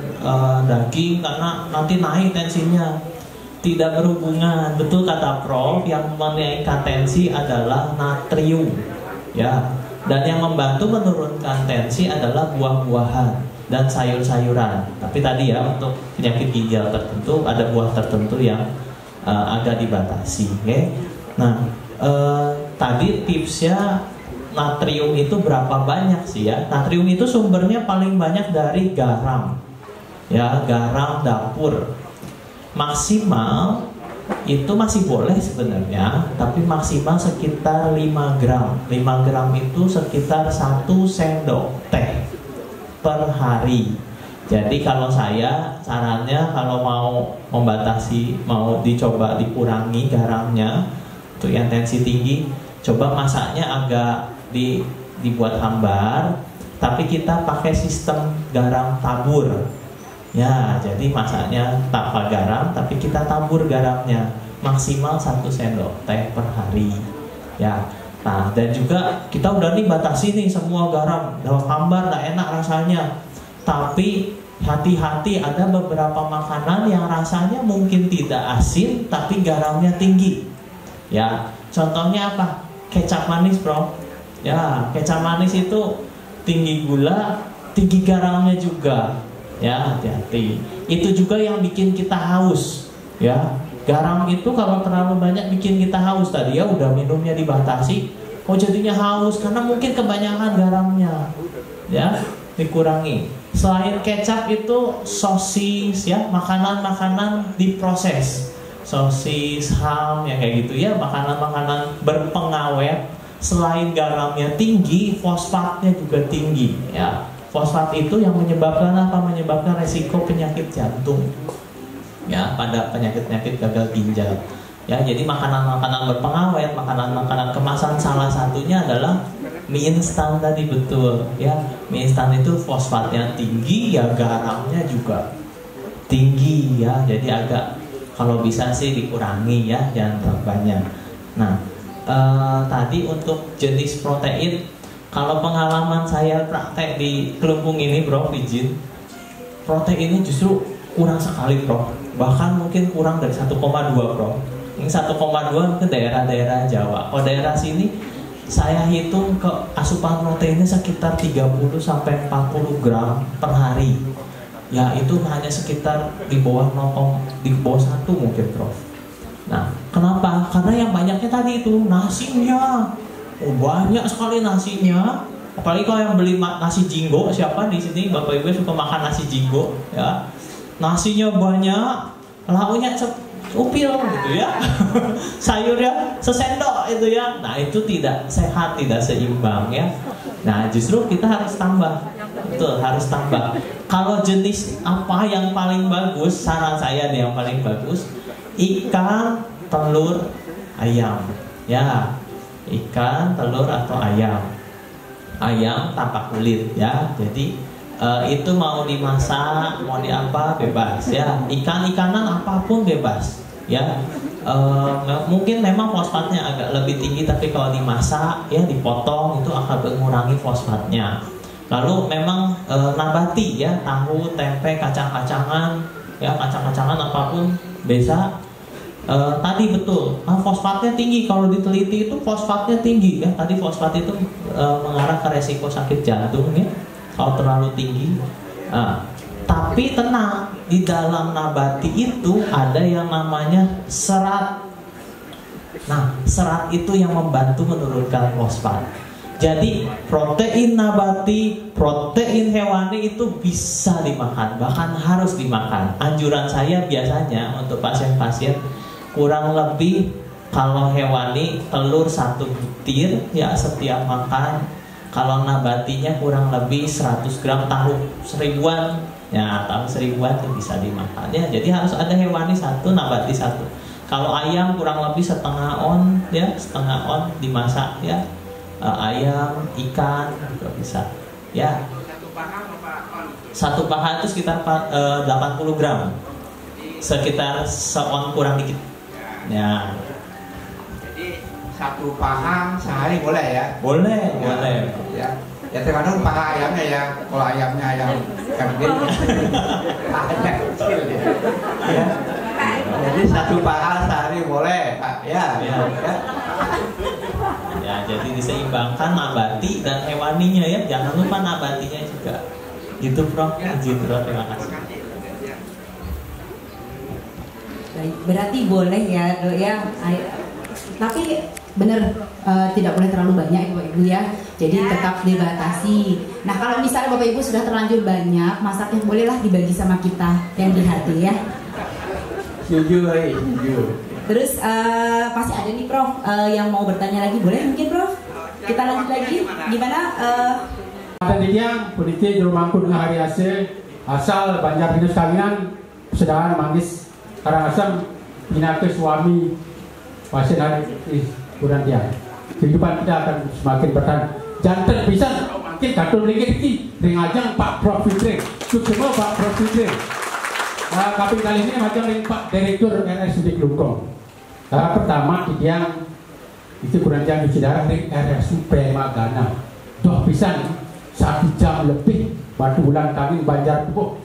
daging karena nanti naik tensinya. Tidak berhubungan, betul kata Prof, yang menaikkan tensi adalah natrium ya. Dan yang membantu menurunkan tensi adalah buah-buahan dan sayur-sayuran. Tapi tadi ya untuk penyakit ginjal tertentu ada buah tertentu yang agak dibatasi. Nah tadi tipsnya natrium itu berapa banyak sih ya? Natrium itu sumbernya paling banyak dari garam ya, garam dapur. Maksimal itu masih boleh sebenarnya, tapi maksimal sekitar 5 gram. 5 gram itu sekitar 1 sendok teh per hari. Jadi kalau saya sarannya kalau mau membatasi, mau dicoba dikurangi garamnya untuk yang tensi tinggi, coba masaknya agak dibuat hambar, tapi kita pakai sistem garam tabur. Ya, jadi masaknya tanpa garam, tapi kita tabur garamnya maksimal 1 sendok teh per hari. Ya, nah dan juga kita udah nih batasi nih semua garam, dalam hambar nggak enak rasanya. Tapi hati-hati ada beberapa makanan yang rasanya mungkin tidak asin, tapi garamnya tinggi. Ya, contohnya apa? Kecap manis, bro. Ya, kecap manis itu tinggi gula, tinggi garamnya juga. Ya, hati-hati. Itu juga yang bikin kita haus. Ya, garam itu kalau terlalu banyak bikin kita haus. Tadi ya udah minumnya dibatasi, kok jadinya haus karena mungkin kebanyakan garamnya. Ya, dikurangi. Selain kecap itu sosis ya, makanan-makanan diproses. Sosis, ham ya kayak gitu ya, makanan-makanan berpengawet. Selain garamnya tinggi, fosfatnya juga tinggi ya. Fosfat itu yang menyebabkan apa? Menyebabkan resiko penyakit jantung ya, pada penyakit-penyakit gagal ginjal ya. Jadi makanan-makanan berpengawet, makanan-makanan kemasan, salah satunya adalah mie instan tadi, betul ya. Mie instan itu fosfatnya tinggi ya, garamnya juga tinggi ya. Jadi agak kalau bisa sih dikurangi ya, jangan terlalu banyak. Nah tadi untuk jenis protein, kalau pengalaman saya praktek di Kelungkung ini, bro, izin proteinnya justru kurang sekali Prof. Bahkan mungkin kurang dari 1,2 Prof. Ini 1,2 mungkin daerah-daerah Jawa. Kalau daerah sini saya hitung ke asupan proteinnya sekitar 30 sampai 40 gram per hari. Ya itu hanya sekitar di bawah 1 mungkin Prof. Nah, kenapa? Karena yang banyaknya tadi itu nasinya. Oh, banyak sekali nasinya. Apalagi kalau yang beli nasi jinggo, siapa di sini Bapak Ibu suka makan nasi jinggo ya? Nasinya banyak, lauknya upil gitu ya. Sayurnya sesendok itu ya. Nah, itu tidak sehat, tidak seimbang ya. Nah, justru kita harus tambah. Betul, harus tambah. Kalau jenis apa yang paling bagus, saran saya nih yang paling bagus, ikan, telur, ayam. Ya, ikan, telur atau ayam. Ayam tanpa kulit ya. Jadi itu mau dimasak, mau diapa bebas ya. Ikan-ikanan apapun bebas ya. Mungkin memang fosfatnya agak lebih tinggi, tapi kalau dimasak ya dipotong itu akan mengurangi fosfatnya. Lalu memang nabati ya, tahu, tempe, kacang-kacangan ya, kacang-kacangan apapun bisa. Tadi betul, fosfatnya tinggi. Kalau diteliti itu fosfatnya tinggi ya. Tadi fosfat itu mengarah ke resiko sakit jantung ya, kalau terlalu tinggi. Tapi tenang, di dalam nabati itu ada yang namanya serat. Nah, serat itu yang membantu menurunkan fosfat. Jadi protein nabati, protein hewani itu bisa dimakan, bahkan harus dimakan. Anjuran saya biasanya untuk pasien-pasien kurang lebih kalau hewani telur 1 butir ya setiap makan. Kalau nabatinya kurang lebih 100 gram, tahu 1000-an ya, tahu 1000-an itu bisa dimakan ya. Jadi harus ada hewani 1, nabati 1. Kalau ayam kurang lebih setengah on ya, setengah on dimasak ya. Ayam, ikan juga bisa ya. Satu paha itu sekitar 80 gram, sekitar seon kurang dikit ya. Jadi 1 paha sehari boleh ya? Boleh, ya, boleh ya. Ya tergantung paha ayamnya ya. Kalau ayamnya yang gede, pahanya kecil ya. Jadi 1 paha sehari boleh Pak ya. Ya. Ya, jadi diseimbangkan nabati dan hewaninya ya. Jangan lupa nabatinya juga. Gitu Prof. Terima kasih. Baik, berarti boleh ya Dok ya. Tapi benar tidak boleh terlalu banyak Bapak Ibu ya. Jadi tetap dibatasi. Nah, kalau misalnya Bapak Ibu sudah terlanjur banyak, masaknya bolehlah dibagi sama kita yang di hati ya. Setuju. Terus pasti ada nih Prof yang mau bertanya lagi, boleh mungkin Prof? Kita lanjut lagi. Gimana? Demikian puniki juru mangku dengan hari asal Banjar Dinas Kawinan Sedangkan Manggis Karangasem Pinake suami pasien hari kurang dia. Kehidupan kita akan semakin bertahan. Jantan bisa makin katul lagi ringajang Pak Prof Fitri. Semua Pak Prof Fitri. Tapi kali ini macam Pak Direktur RSUD Klungkong. Pertama yang itu kurang jam di Cidarang RSUD Premagana. Doh pisan 1 jam lebih batu bulan kami Banjar Tubuk.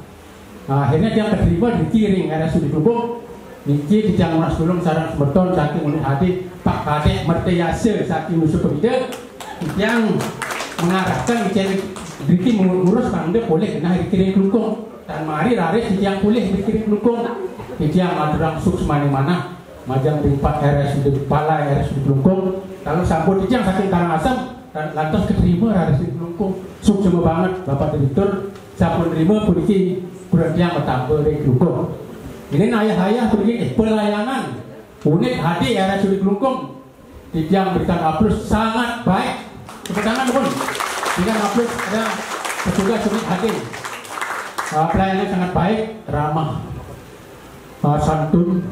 Akhirnya dia terima dikiring RSUD Klungkong. Niki di Jangan Sulung sarang sebeton saking unit hati Pak Kadek Merteyase saking musuh pemida yang mengarahkan Niki mengurus pangde boleh kena dikiring Klungkong. Dan mari raris yang boleh dikirim Klungkong yang ada suk semana-mana majang rimpat RSUD Pala RSUD Klungkong kalau sambut yang saking Karangasem dan lantas keterima raris di Klungkong suk semua banget Bapak Direktur sampun terima puniki kurang yang bertambah di Klungkong ini ayah-ayah puniki pelayanan unit HD RSUD Klungkong yang berikan aplaus sangat baik tepuk tangan pun berikan aplaus ada petugas unit HD. Pelayanannya sangat baik, ramah, santun,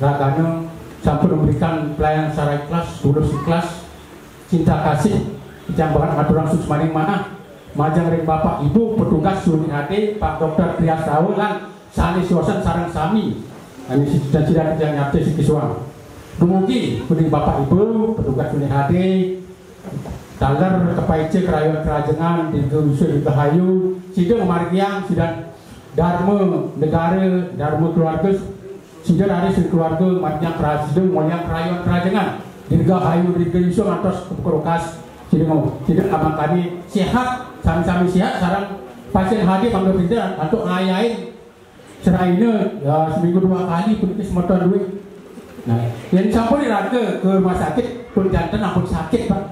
raganya sampai memberikan pelayanan secara ikhlas, tulus ikhlas, cinta kasih, dijambakan aturan susmaning mana, majang dari Bapak Ibu petugas unit HD, Pak Dr. Trias Tahu dan Sani Siwasan sarang Sami, ini dan tidak yang nyate si kiswang. Dumugi dari Bapak Ibu petugas unit HD. Taler kepaice kerayon kerajengan di Dusun Bahayu sidang margiang sidang dharma negara, dharma keluarga, sehingga dari keluarga matnya kerajaan, mulia kerajaan kerajaan, dirgahayu dirgaiso atas keberokas, tidak aman kami sehat, sami-sami sehat. Sekarang pasien hadir panggil kita untuk ngayain seraina ya seminggu 2 kali pun semua duit. Nah, yang campur diraga ke rumah sakit pun jantan ampun sakit pak,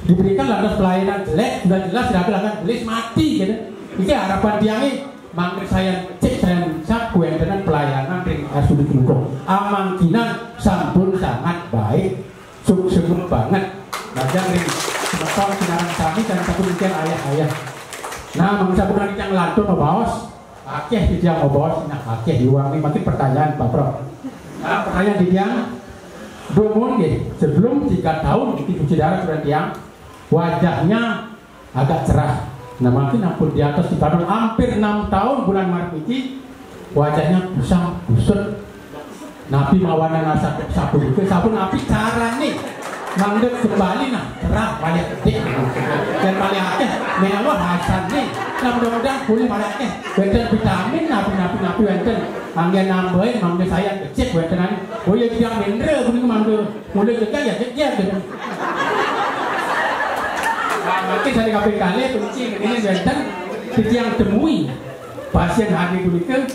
diberikan lantas pelayanan jelek, sudah jelas silakan gelis mati gitu. Ini harapan dia ini manggil saya cek saya saku yang dengan pelayanan ring asudi kelukong amangkinan sampun sangat baik, sukses banget. Bajang ring semeton sinaran kami dan sabun ikan ayah-ayah. Nah, mangsa bukan yang lantun bos, akeh di yang bos, nah akeh diwangi makin pertanyaan Pak Prof. Nah, pertanyaan di tiang Domun sebelum 3 tahun cuci darah sudah tiang wajahnya agak cerah. Nah makin ampun di atas di padang hampir 6 tahun bulan Maret ini wajahnya kusam kusut. Nabi mawana nasa sabun itu sabun api cara nih manggil kembali nah cerah banyak gede dan paling akeh mewah hasan nih. Nah mudah-mudahan boleh banyak akeh benten vitamin napi benten angin nambahin manggil saya kecil bentenan boleh tidak mineral kuning manggil mulai kecil ya kecil gitu. Nah makin saya kali kunci ini benten yang temui pasien hari kuning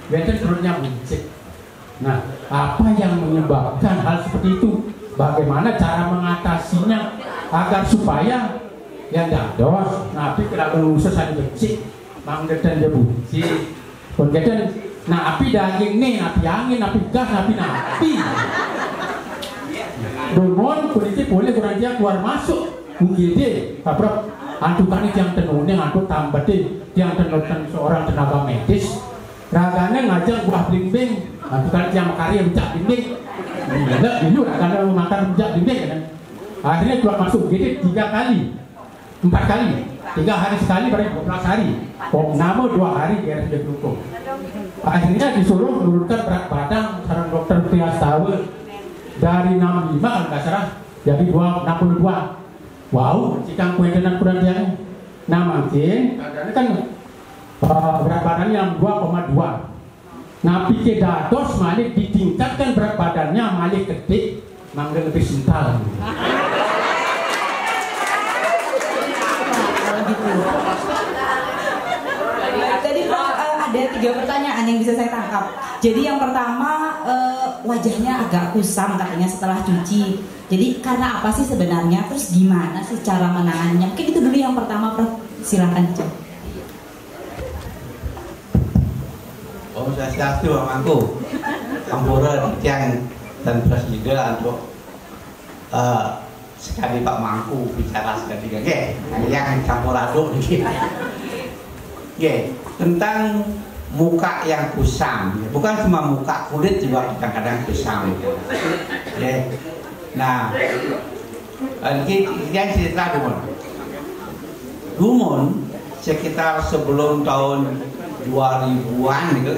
benten perutnya buncit. Nah apa yang menyebabkan hal seperti itu? Bagaimana cara mengatasinya agar supaya yang dados nabi tidak mengusus ada becik manggetan dia bunci kemudian nah api daging nih napi angin napi gas napi domon polisi boleh kurang dia keluar masuk mungkin deh kaprok antukan itu yang tenunnya antuk tambah deh yang tenutan seorang tenaga medis raganya ngajak buah blimbing antukan yang karya becak blimbing enggak dulu karena makan rujak dinding kan. Akhirnya keluar masuk GD 3 kali 4 kali 3 hari sekali berarti 12 hari nama 2 hari biar sudah dukung. Akhirnya disuruh menurunkan berat badan seorang dokter Priastawa dari 65 kalau nggak salah jadi 62. Wow cikang kuentenan kurang dia nah makin kan berat badannya 2,2. Nah, pikir dados malik ditingkatkan berat badannya malik gede, manggil lebih sental. Tadi Prof ada 3 pertanyaan yang bisa saya tangkap. Jadi yang pertama wajahnya agak kusam katanya setelah cuci. Jadi karena apa sih sebenarnya? Terus gimana sih cara menangannya? Mungkin itu dulu yang pertama Prof. Silakan. Om Swastiastu Amangku Ampura Tiang dan Pres juga untuk sekali Pak Mangku bicara sekali yang campur aduk tentang muka yang kusam, bukan cuma muka, kulit juga kadang-kadang kusam nah yang cerita Dumon sekitar sebelum tahun 2000-an gitu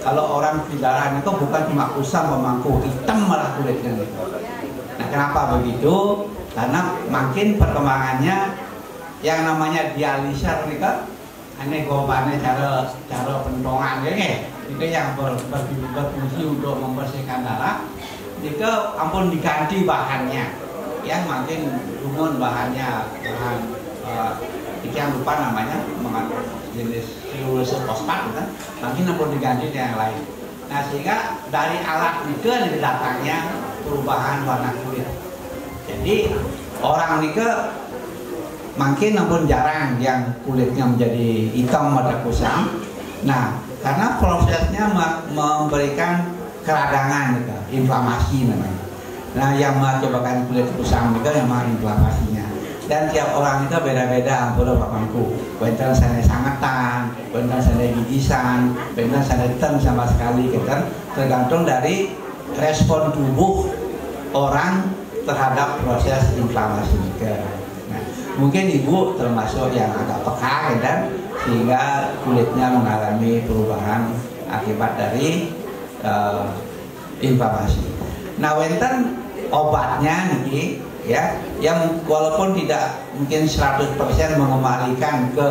kalau orang berdarah itu bukan cuma kusam memangku, hitam malah kulitnya gitu. Nah kenapa begitu? Karena makin perkembangannya yang namanya dialiser nih kan aneh gobannya cara pentongan itu yang berfungsi untuk membersihkan darah itu ampun diganti bahannya yang makin umum bahan yang lupa namanya mengandung jenis silulosa fosfat kan, makin ampun diganti dengan yang lain. Nah sehingga dari alat itu datangnya perubahan warna kulit. Jadi orang ini makin ampun jarang yang kulitnya menjadi hitam atau kusam. Nah karena prosesnya memberikan keradangan gitu, inflamasi namanya. Nah yang mengakibatkan kulit kusam itu memang inflamasinya. Dan tiap orang itu beda-beda ampura Bapakku. Benten sana sangatan, benten sana gigisan, benten sana hitam sama sekali gitu. Tergantung dari respon tubuh orang terhadap proses inflamasi juga. Nah, mungkin ibu termasuk yang agak peka dan sehingga kulitnya mengalami perubahan akibat dari inflamasi. Nah, wenten obatnya nih ya, yang walaupun tidak mungkin 100% mengembalikan ke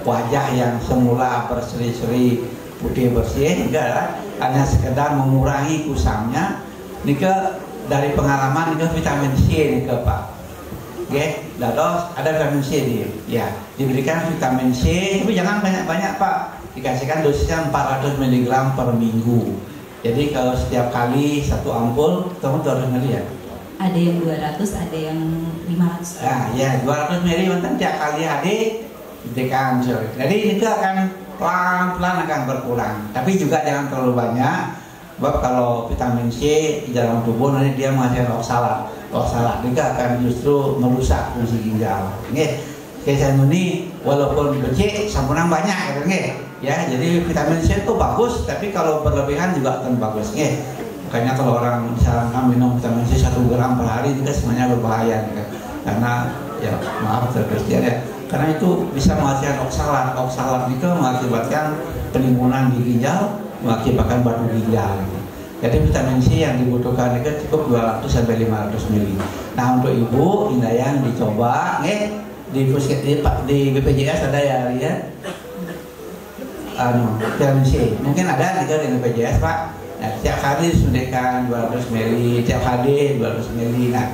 wajah yang semula berseri-seri putih bersih, enggak lah, hanya sekedar mengurangi kusamnya. Nika dari pengalaman nika vitamin C nika Pak. Oke, dados ada vitamin C ya, diberikan vitamin C, tapi jangan banyak-banyak Pak. Dikasihkan dosisnya 400 mg per minggu. Jadi kalau setiap kali satu ampul, teman 200 ml ya? Ada yang 200, ada yang 500. Nah, ya 200 ml mantan tiap kali adik diberikan. Jadi itu akan pelan-pelan akan berkurang. Tapi juga jangan terlalu banyak. Sebab kalau vitamin C di dalam tubuh nanti dia menghasilkan oksalat. Oksalat juga akan justru merusak fungsi ginjal. Nggih. Saya ini walaupun becik sampunan banyak nggih. Ya, jadi vitamin C itu bagus, tapi kalau berlebihan juga akan bagus nggih. Makanya kalau orang misalkan minum vitamin C 1 gram per hari itu sebenarnya berbahaya gitu. Karena ya maaf terkesir ya, karena itu bisa menghasilkan oksalat. Oksalat itu mengakibatkan penimbunan di ginjal, mengakibatkan batu ginjal. Jadi vitamin C yang dibutuhkan itu cukup 200 sampai 500 ml. Nah, untuk ibu Indayang dicoba di BPJS ada ya vitamin C. Mungkin ada juga di BPJS Pak. Nah, tiap hari disuntikan 200 ml, tiap hari 200 ml. Nah,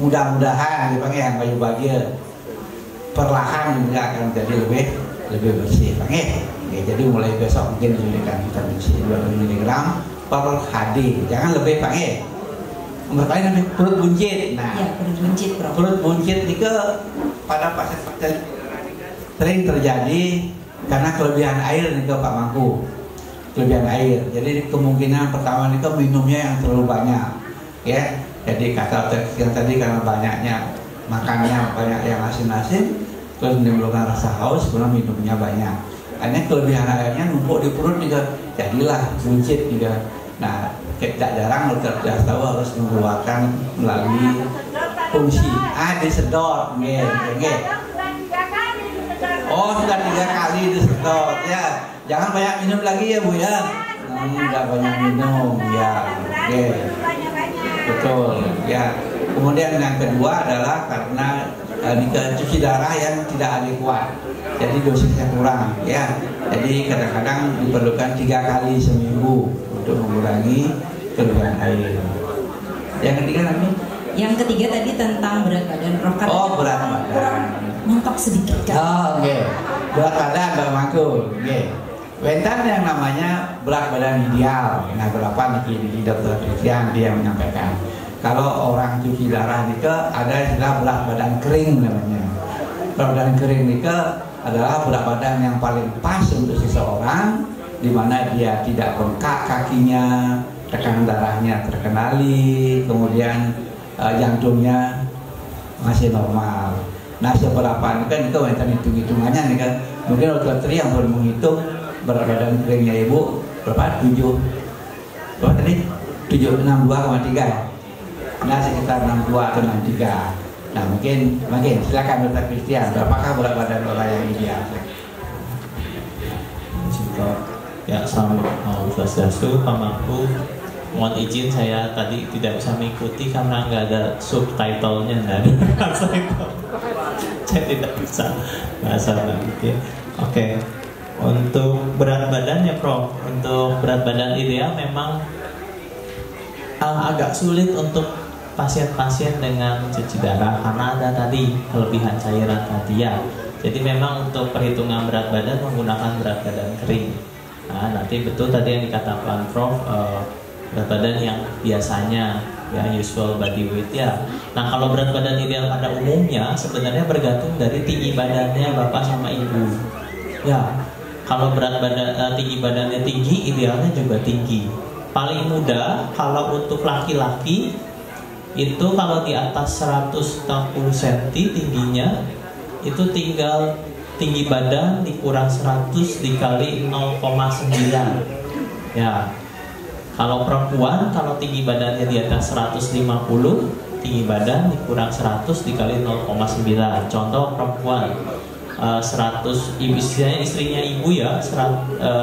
mudah-mudahan yang bagi perlahan juga akan jadi lebih bersih, Pak. Jadi mulai besok mungkin disuntikan vitamin C 200 mg per hari. Jangan lebih, Pak. Berkali perut buncit. Nah, ya, perut buncit, Bro. Perut buncit itu pada pasien-pasien sering terjadi karena kelebihan air nih Pak Mangku. Kelebihan air. Jadi kemungkinan pertama itu minumnya yang terlalu banyak. Ya. Jadi kata yang tadi karena banyaknya makannya banyak yang asin-asin, terus menimbulkan rasa haus, kemudian minumnya banyak. Hanya kelebihan airnya numpuk di perut juga, jadilah buncit juga. Nah, tidak jarang dokter tahu harus mengeluarkan melalui fungsi disedot, Oh, sudah 3 kali disedot ya. Jangan banyak minum lagi ya Bu ya. Enggak banyak minum ya. Betul ya. Kemudian yang kedua adalah karena cuci darah yang tidak adekuat. Jadi dosisnya kurang ya. Jadi kadang-kadang diperlukan 3 kali seminggu untuk mengurangi kelebihan air. Yang ketiga lagi? Yang ketiga tadi tentang berat badan, Prof. Berat badan. Mentok sedikit kan? Berat badan Mbak Mangku. Wentan yang namanya berat badan ideal. Nah, berapa nih dokter Christian dia menyampaikan. Kalau orang cuci darah itu ada istilah berat badan kering namanya. Berat badan kering itu adalah berat badan yang paling pas untuk seseorang, di mana dia tidak bengkak kakinya, tekanan darahnya terkendali, kemudian jantungnya masih normal. Nah, seberapa ini kan itu yang hitung-hitungannya nih kan. Mungkin dokter yang baru menghitung berat badan keringnya ibu berapa? 7 berapa tadi? 762,3. Nah, sekitar 62 atau 63. Nah, mungkin silakan dokter Christian, berapakah berat badan orang yang ideal? Ya, Assalamualaikum Swastiastu, Pak Mangku. Mohon izin saya tadi tidak bisa mengikuti karena nggak ada subtitlenya, nggak ada bahasa itu. Saya tidak bisa bahasa nanti. Oke. Untuk berat badan ya Prof, untuk berat badan ideal memang agak sulit untuk pasien-pasien dengan cuci darah karena ada tadi kelebihan cairan tadi ya. Jadi memang untuk perhitungan berat badan menggunakan berat badan kering. Nah, nanti betul tadi yang dikatakan Prof, berat badan yang biasanya ya usual body weight ya. Nah, kalau berat badan ideal pada umumnya sebenarnya bergantung dari tinggi badannya Bapak sama Ibu. Ya, kalau berat badan tinggi badannya tinggi, idealnya juga tinggi. Paling mudah kalau untuk laki-laki itu kalau di atas 160 cm tingginya itu tinggal tinggi badan dikurang 100 dikali 0,9 ya. Kalau perempuan kalau tinggi badannya di atas 150, tinggi badan dikurang 100 dikali 0,9. Contoh perempuan 100, istrinya ibu ya,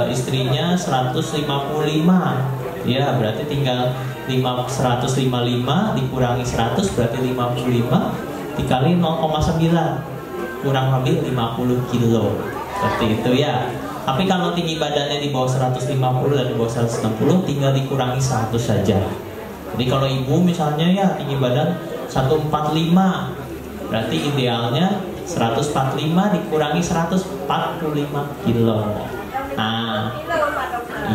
istrinya 155 ya, berarti tinggal 155 dikurangi 100 berarti 55 dikali 0,9 kurang lebih 50 kilo seperti itu ya. Tapi kalau tinggi badannya di bawah 150 dan di bawah 160 tinggal dikurangi 100 saja. Jadi kalau ibu misalnya ya tinggi badan 145, berarti idealnya 145 dikurangi 145 kilo. Nah,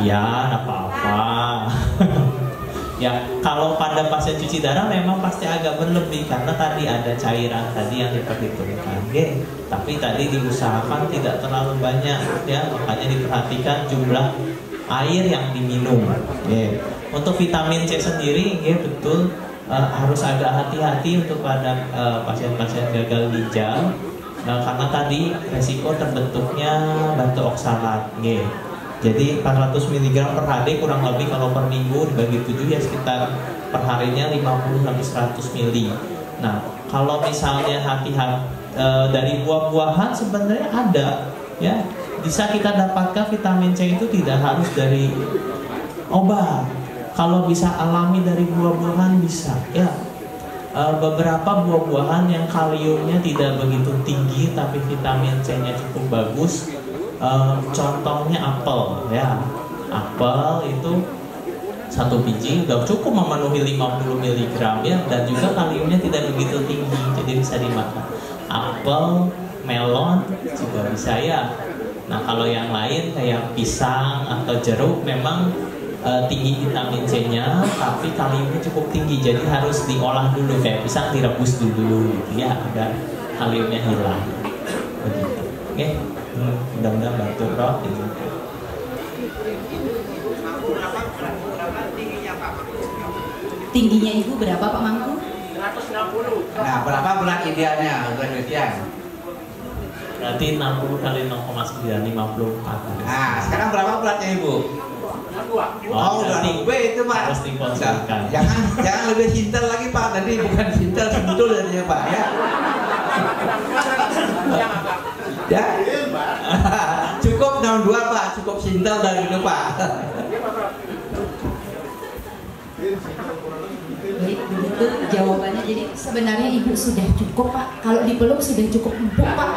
iya, nggak apa-apa. Ya, kalau pada pasien cuci darah memang pasti agak berlebih karena tadi ada cairan tadi yang diperhitungkan. Tapi tadi diusahakan tidak terlalu banyak ya, makanya diperhatikan jumlah air yang diminum. Untuk vitamin C sendiri, betul harus agak hati-hati untuk pada pasien-pasien gagal ginjal. Karena tadi resiko terbentuknya batu oksalat. Jadi 400 mg per hari kurang lebih kalau per minggu dibagi 7 ya sekitar per harinya 50-100 ml. Nah, kalau misalnya hati-hati dari buah-buahan sebenarnya ada ya, bisa kita dapatkan vitamin C itu tidak harus dari obat. Kalau bisa alami dari buah-buahan bisa ya. Beberapa buah-buahan yang kaliumnya tidak begitu tinggi tapi vitamin C-nya cukup bagus. Contohnya apel ya, apel itu satu biji udah cukup memenuhi 50 mg ya, dan juga kaliumnya tidak begitu tinggi, jadi bisa dimakan. Apel, melon juga bisa ya. Nah kalau yang lain kayak pisang atau jeruk memang tinggi vitamin C-nya, tapi kaliumnya cukup tinggi, jadi harus diolah dulu, kayak pisang direbus dulu gitu ya, agar kaliumnya hilang. Begitu. Mudah-mudahan bantu Prof. Tingginya ibu berapa Pak Mangku? 160. Nah, berapa berat idealnya untuk Christian? Berarti 60 kali 0,9, 54. Nah, sekarang berapa beratnya ibu? Oh, udah itu Pak. Harus dikonsulkan. Jangan lebih sintel lagi Pak. Tadi bukan sintel sentul jadinya Pak ya. Ya, cukup 62 Pak, cukup sintel dari itu Pak. Baik, begitu jawabannya. Jadi sebenarnya ibu sudah cukup Pak. Kalau dipeluk sudah cukup empuk Pak.